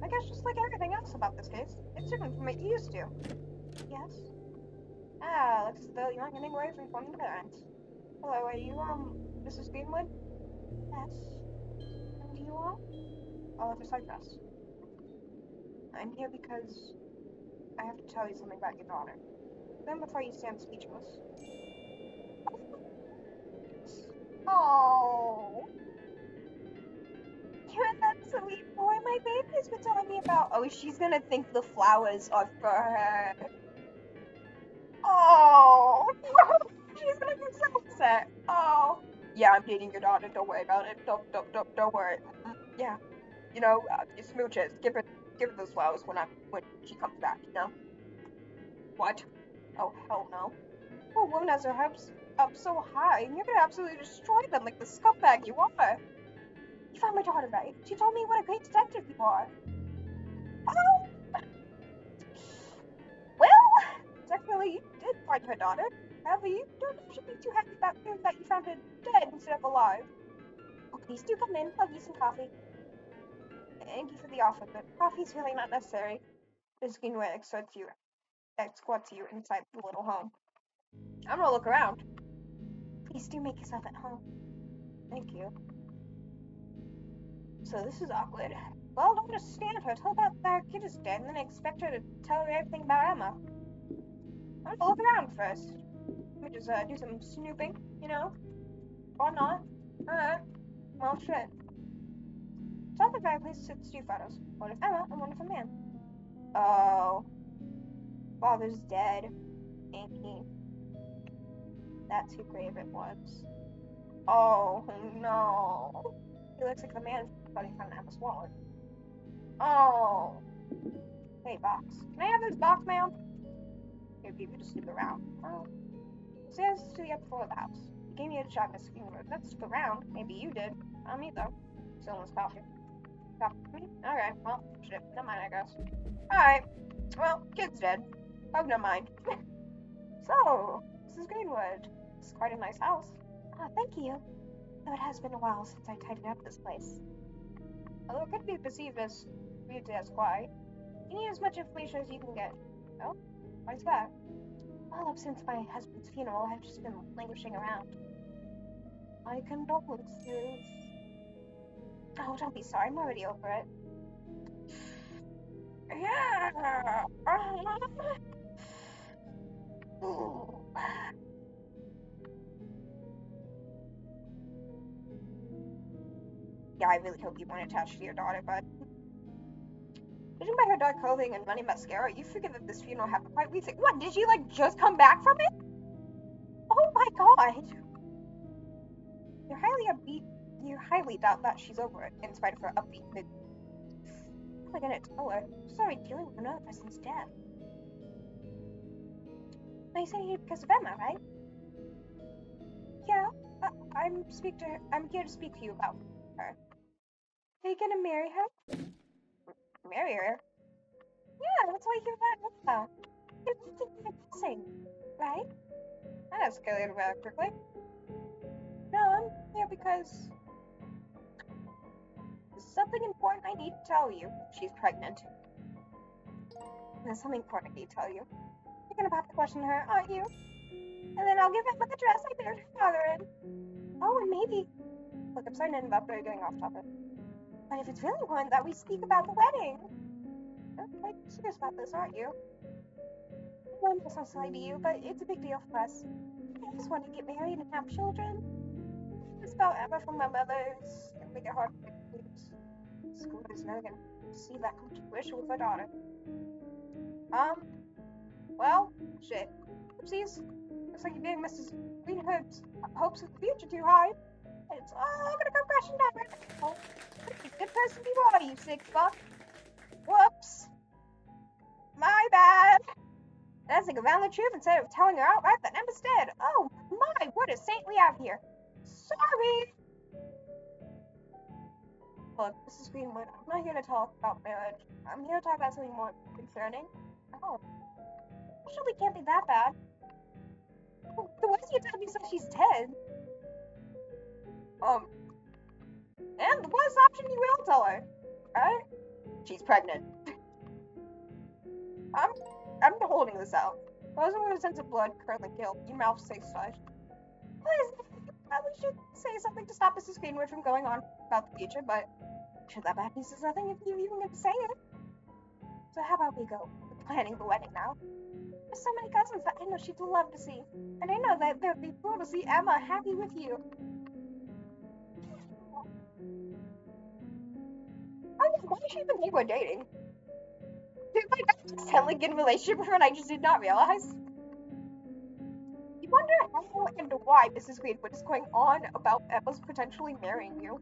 Speaker 1: I guess just like everything else about this case, it's different from what you used to. Yes? Ah, looks as though you aren't getting away from informing the parents. Hello, are you, Mrs. Greenwood? Yes. And you are? Oliver Cypress. I'm here because I have to tell you something about your daughter. Then before you stand speechless. Oh. You're that sweet boy. My baby always been telling me about. Oh, she's gonna think the flowers are for her. Oh, she's gonna get so upset. Oh, yeah, I'm dating your daughter. Don't worry about it. Don't worry. Yeah, you smooches. Give her those flowers when she comes back. What? Oh, hell no. Poor woman has her hopes up so high, and you're gonna absolutely destroy them like the scumbag you are. You found my daughter, right? She told me what a great detective you are. Oh, well, technically you did find her daughter. However, you don't should be too happy about hearing that you found her dead instead of alive. Oh, please do come in. I'll get some coffee. Thank you for the offer, but coffee's really not necessary. Miss Greenway escorts you inside the little home. I'm gonna look around. Please do make yourself at home. Thank you. So this is awkward. Well, don't understand her. Tell her that our kid is dead, and then expect her to tell her everything about Emma. I'm gonna look around first. Let me just do some snooping, or not. Alright. Well, shit. So at the fireplace sits two photos. One of Emma and one of a man. Oh. Father's dead. Ain't he? That's who grave it was. Oh, no. He looks like the man thought he found Emma's wallet. Oh. Hey, box. Can I have this box, ma'am? Here, people just snoop around. Oh. Stairs to the upper floor of the house. He gave me a shot in his room. That's around. Maybe you did. Not me, though. Still in his coffee. Coffee for me? Okay, well, shit. Never mind, I guess. Alright. Well, kid's dead. Oh, never mind. So, Mrs. Greenwood. It's quite a nice house. Ah, thank you. Though it has been a while since I tidied up this place. Although it could be perceived as viewed as quiet, you need as much information as you can get. Oh? Why's that? Well, since my husband's funeral, I've just been languishing around. My condolences. Oh, don't be sorry. I'm already over it. Yeah. Ooh. Yeah, I really hope you weren't attached to your daughter, but judging by her dark clothing and running mascara, you figure that this funeral happened quite recently. What? Did she just come back from it? Oh my god! You're highly upbeat. You highly doubt that she's over it, in spite of her upbeat mood. How am I gonna tell her? Sorry, dealing with another person's death. Now you said you because of Emma, right? Yeah, I'm here to speak to you about her. Are you gonna marry her? Marry her? Yeah, that's why you're not Emma. You're thinking of kissing, right? That escalated rather quickly. No, I'm here because there's something important I need to tell you. She's pregnant. There's something important I need to tell you. You're gonna have to question her, aren't you? And then I'll give Emma the dress I married her father in. Oh, and maybe. Look, I'm sorry to end up going off topic. But if it's really important that we speak about the wedding. You're quite serious about this, aren't you? I know this sounds silly to you, but it's a big deal for us. I just want to get married and have children. It's about Emma from my mother's gonna make it hard for me to lose. School is never gonna see that come to fruition with my daughter. Well, shit. Oopsies. Looks like you're getting Mrs. Greenhood's hopes of the future too high. And it's all gonna come crashing down. Oh, good person you are, you sick fuck. Whoops. My bad. That's like around the truth instead of telling her outright that Emma's dead. Oh my, what a saint we have here. Sorry. Look, Mrs. Greenwood, I'm not here to talk about marriage. I'm here to talk about something more concerning. Oh, surely can't be that bad. The worst you tell me so she's dead. And the worst option you will tell her, right? She's pregnant. I'm holding this out. Frozen with a sense of blood, currently killed. Your mouth stays shut. Please, you probably should say something to stop Mrs. Greenwood from going on about the future, but sure that bad news is nothing if you even get to say it. So how about we go? We're planning the wedding now. There's so many cousins that I know she'd love to see. And I know that they'd be thrilled to see Emma happy with you. Oh Why did she even think we're dating? Did my dad accidentally get in a relationship with her and I just did not realize? You wonder how and why Mrs. Greenwood is going on about Emma's potentially marrying you.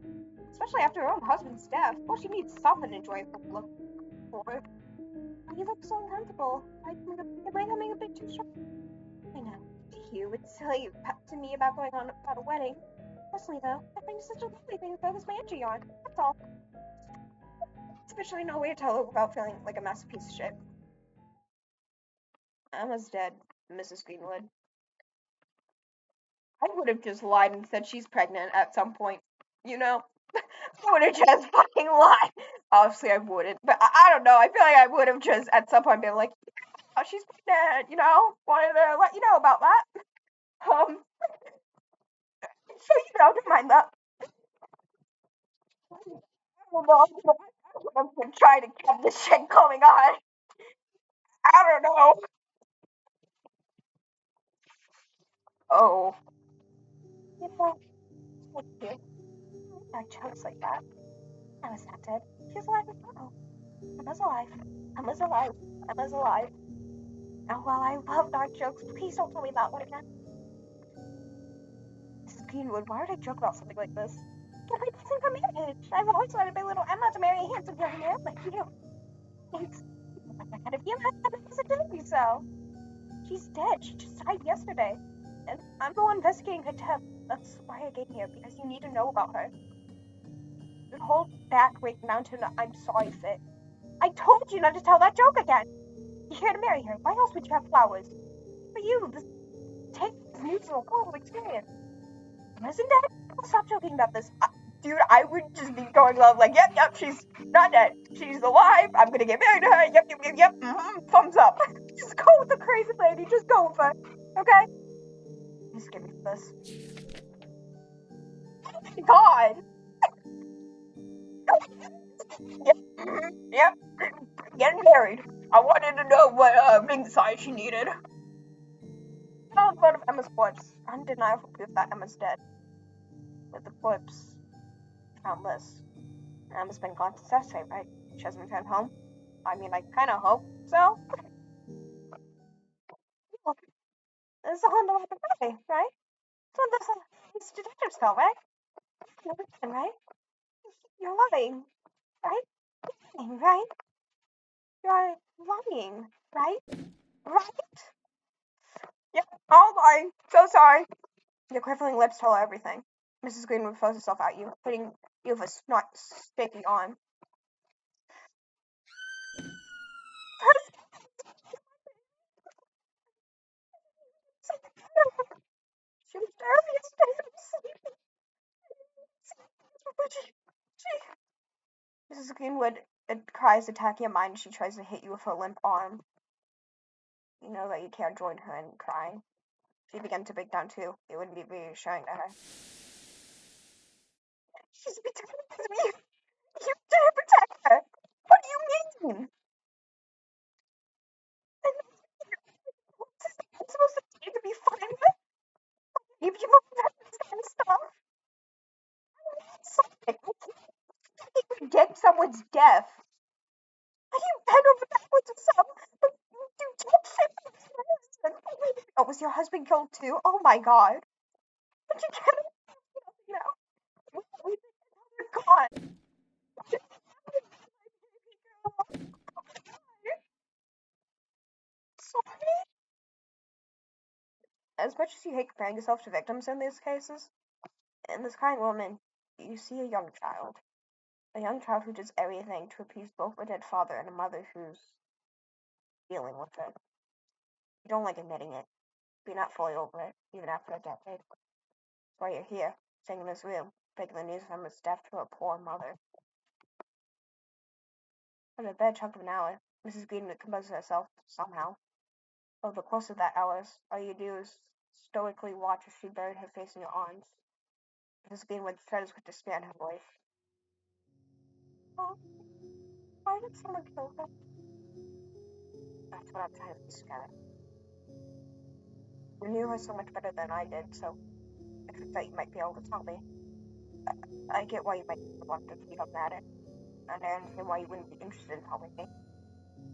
Speaker 1: Especially after her own husband's death. Well, she needs something enjoyable to look for. You look so uncomfortable. Am I coming a bit too strong? I know. To you, it's silly to me about going on about a wedding. Personally, though, I find it such a lovely thing to focus my energy on. That's all. Especially no way to tell her without feeling like a massive piece of shit. Emma's dead, Mrs. Greenwood. I would have just lied and said she's pregnant at some point. You know? I would have just fucking lied. Obviously, I wouldn't, but I don't know. I feel like I would have just at some point been like, oh, she's pregnant, you know? Wanted to let you know about that. So, don't mind that. I don't know. I would have been trying to get this shit going on. I don't know. Oh. You know, thank you. I chose like that. I was not dead. She's alive as well. Emma's alive. Emma's alive. Emma's alive. Now, while I love dark jokes, please don't tell me that one again. Mrs. Greenwood, why would I joke about something like this? You're practicing for marriage. I've always wanted my little Emma to marry a handsome young man like you. Thanks. Ahead of you, I wasn't doing so. She's dead. She just died yesterday. And I'm the one investigating her death. That's why I came here, because you need to know about her. The whole back Wake Mountain I'm sorry fit. I told you not to tell that joke again. You're here to marry her. Why else would you have flowers? For you, this take this musical horrible experience. Isn't dead? Stop joking about this. Dude, I would just be going love like, yep, she's not dead. She's alive. I'm gonna get married to her. Yep. Thumbs up. Just go with the crazy lady. Just go with her. Okay? Just give me this. Oh my god. Yep. Getting married. I wanted to know what ring size she needed. Found one of Emma's corpse. Undeniable proof that Emma's dead. With the corpse found this. Emma's been gone since Saturday, right? She hasn't returned home. I mean, I kind of hope so. Look, this is a Honda Way, right? So this detectives tell, right? You're right? You're lying, right? Right? You're lying, right? Right? Yep, all lying. So sorry. Your quivering lips tell her everything. Mrs. Greenwood throws herself at you, putting you with a snot sticky arm. She was there yesterday. Mrs. Greenwood cries, attacking your mind. She tries to hit you with her limp arm. You know that you can't join her in crying. She began to break down too. It wouldn't be reassuring to her. She's protecting me. You didn't protect her. What do you mean? It's supposed to be fine. You people protect this kind of stuff. Something. I can't predict someone's death. You bend over backwards or something. But you don't shit my husband. Oh, was your husband killed too? Oh my god. But you can't. No. You're gone. Sorry. As much as you hate comparing yourself to victims in these cases, in this kind woman, you see a young child. A young child who does everything to appease both a dead father and a mother who's dealing with it. You don't like admitting it, but you're not fully over it, even after a decade. That's why you're here, staying in this room, breaking the news of Emma's death to her poor mother. For a bad chunk of an hour, Mrs. Greenwood composes herself somehow. Over the course of that hour, all you do is stoically watch as she buried her face in your arms. Mrs. Greenwood threads with despair in her voice. Oh, why did someone kill her? That's what I'm trying to piece together. You knew her so much better than I did, so I thought you might be able to tell me. I get why you might want to become mad at. and I understand why you wouldn't be interested in helping me.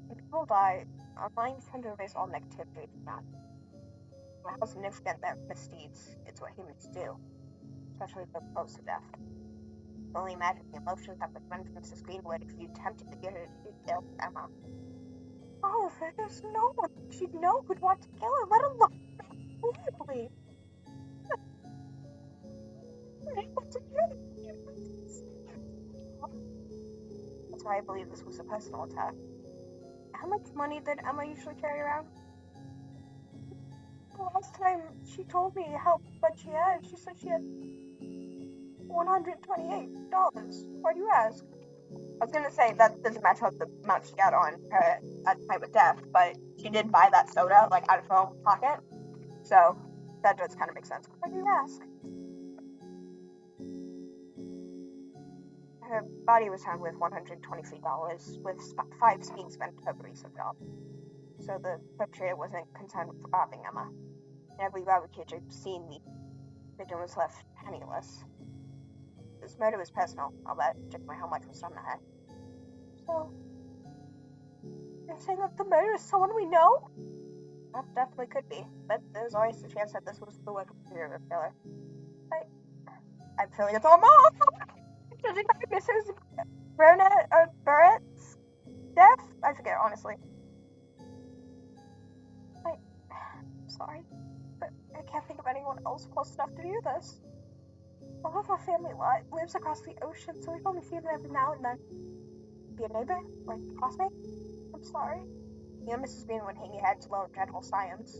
Speaker 1: When people die, our minds tend to erase all negativity from that. How significant their misdeeds, it's what humans do, especially if they're close to death. Only imagine the emotions that would run from Mrs. Greenwood if you attempted to get her to kill Emma. Oh, there's no one she'd know who'd want to kill her, let alone horribly. That's why I believe this was a personal attack. How much money did Emma usually carry around? The last time she told me how much she had, she said she had $128. Why do you ask? I was gonna say that doesn't match up the amount she got on her at the time of death, but she did buy that soda, like, out of her own pocket. So, that does kind of make sense. Why do you ask? Her body was found with $123, with $5 being spent to cover recent job. So the perpetrator wasn't concerned with robbing Emma. In every barbecue I've seen, the victim was left penniless. This murder was personal, I'll bet, judging by how much was done to her. So, you're saying that the murderer is someone we know? That definitely could be, but there's always a chance that this was the work of a serial killer. I'm feeling it's all mom! Judging by Mrs. Burrett's death? I forget, honestly. I'm sorry, but I can't think of anyone else close enough to do this. All of our family lives across the ocean, so we've only seen them every now and then. Be a neighbor? Or a classmate? I'm sorry. You and Mrs. Greenwood hang your heads low in dreadful silence.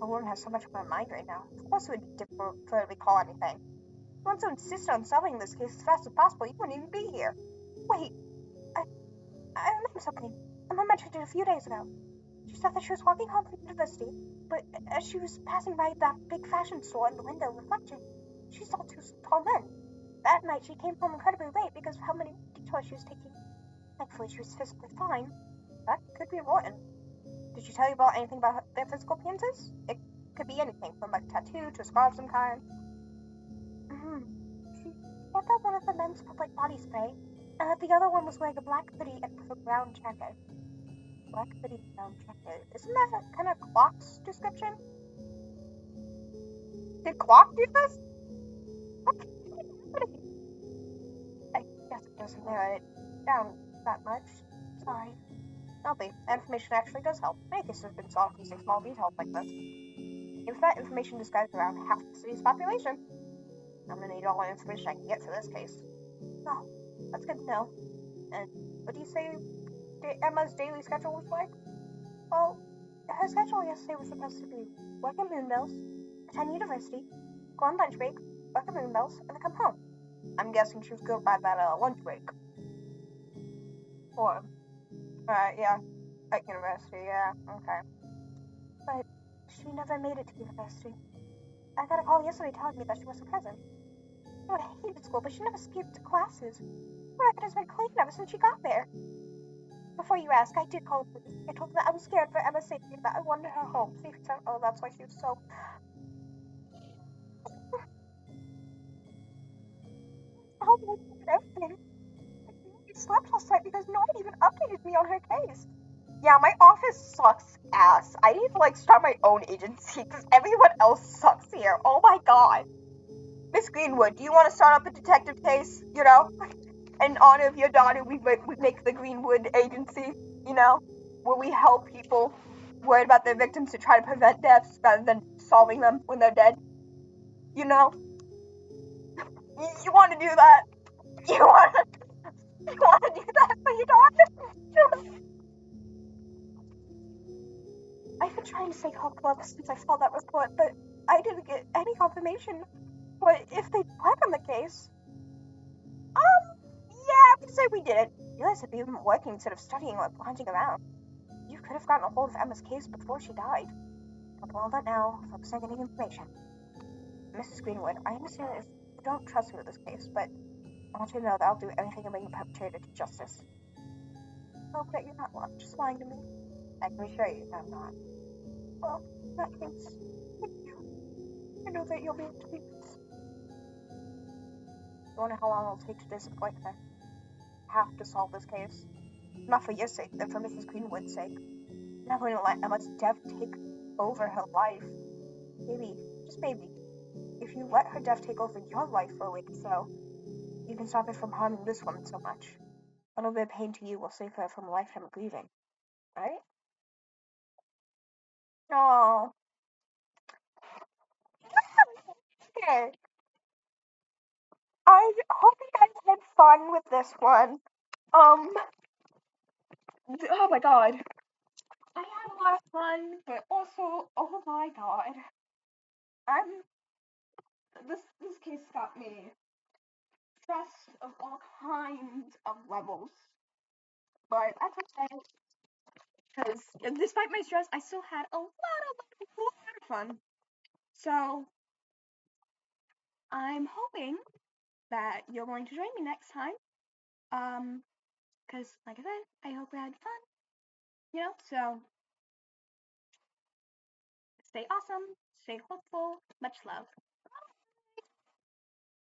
Speaker 1: A woman has so much on her mind right now. Of course it would be difficult for her to recall anything. If you want to insist on solving this case as fast as possible, you wouldn't even be here. Wait, I remember something. Emma mentioned it a few days ago. She said that she was walking home from university, but as she was passing by that big fashion store in the window reflection, she saw two tall men. That night she came home incredibly late because of how many detours she was taking. Thankfully she was physically fine. That could be important. Did she tell you about anything about their physical appearances? It could be anything, from a tattoo to a scar of some kind. She said that one of the men smelled like body spray, and that the other one was wearing a black hoodie and with a brown jacket. Black hoodie, brown jacket. Isn't that kind of Clock's description? Did Clock do this? I guess it doesn't narrow it down that much. Sorry. Nothing. That information actually does help. Many cases have been solved using small details like this. If that information describes around half the city's population, I'm gonna need all the information I can get for this case. Oh, that's good to know. And what do you say Emma's daily schedule was like? Well, her schedule yesterday was supposed to be work at Moonbells, attend university, go on lunch break, work at Moonbells, and then come home. I'm guessing she was good by that lunch break. Or, yeah, at university, yeah, okay. But she never made it to university. I got a call yesterday telling me that she wasn't present. I would have hated school, but she never skipped classes. Her record has been clean ever since she got there. Before you ask, I did call the police. I told them that I was scared for Emma's safety and that I wanted her home. Oh, that's why she was so... Help me with everything. I slept last night because no one even updated me on her case. Yeah, my office sucks ass. I need to, start my own agency because everyone else sucks here. Oh my god. Miss Greenwood, do you want to start up a detective case, In honor of your daughter, we make the Greenwood Agency, where we help people worried about their victims to try to prevent deaths rather than solving them when they're dead. You want to do that? You want to do that for your daughter? I've been trying to stay hopeful since I saw that report, but I didn't get any confirmation. But if they work on the case, yeah, I would say we did it. You guys have been working instead of studying or hunting around. You could have gotten a hold of Emma's case before she died. Don't do all that now. Focus on getting information. Mrs. Greenwood, I understand if you don't trust me with this case, but I want you to know that I'll do anything to bring the perpetrator to justice. I hope that you're not just lying to me. I can assure you that I'm not. Well, that means thank you. I know that you'll be able to do this. I wonder how long it'll take to disappoint her. have to solve this case. Not for your sake, but for Mrs. Greenwood's sake. I'm not going to let Emma's death take over her life. Maybe, just maybe, if you let her death take over your life for a week or so, you can stop it from harming this woman so much. A little bit of pain to you will save her from a lifetime of grieving, right? Oh, okay. I hope you guys had fun with this one. Um, oh my god. I had a lot of fun, but also, oh my god. I'm, this case got me stressed of all kinds of levels. But that's okay, because despite my stress, I still had a lot of fun. So, I'm hoping that you're going to join me next time. Because, like I said, I hope you had fun, so stay awesome, stay hopeful, much love.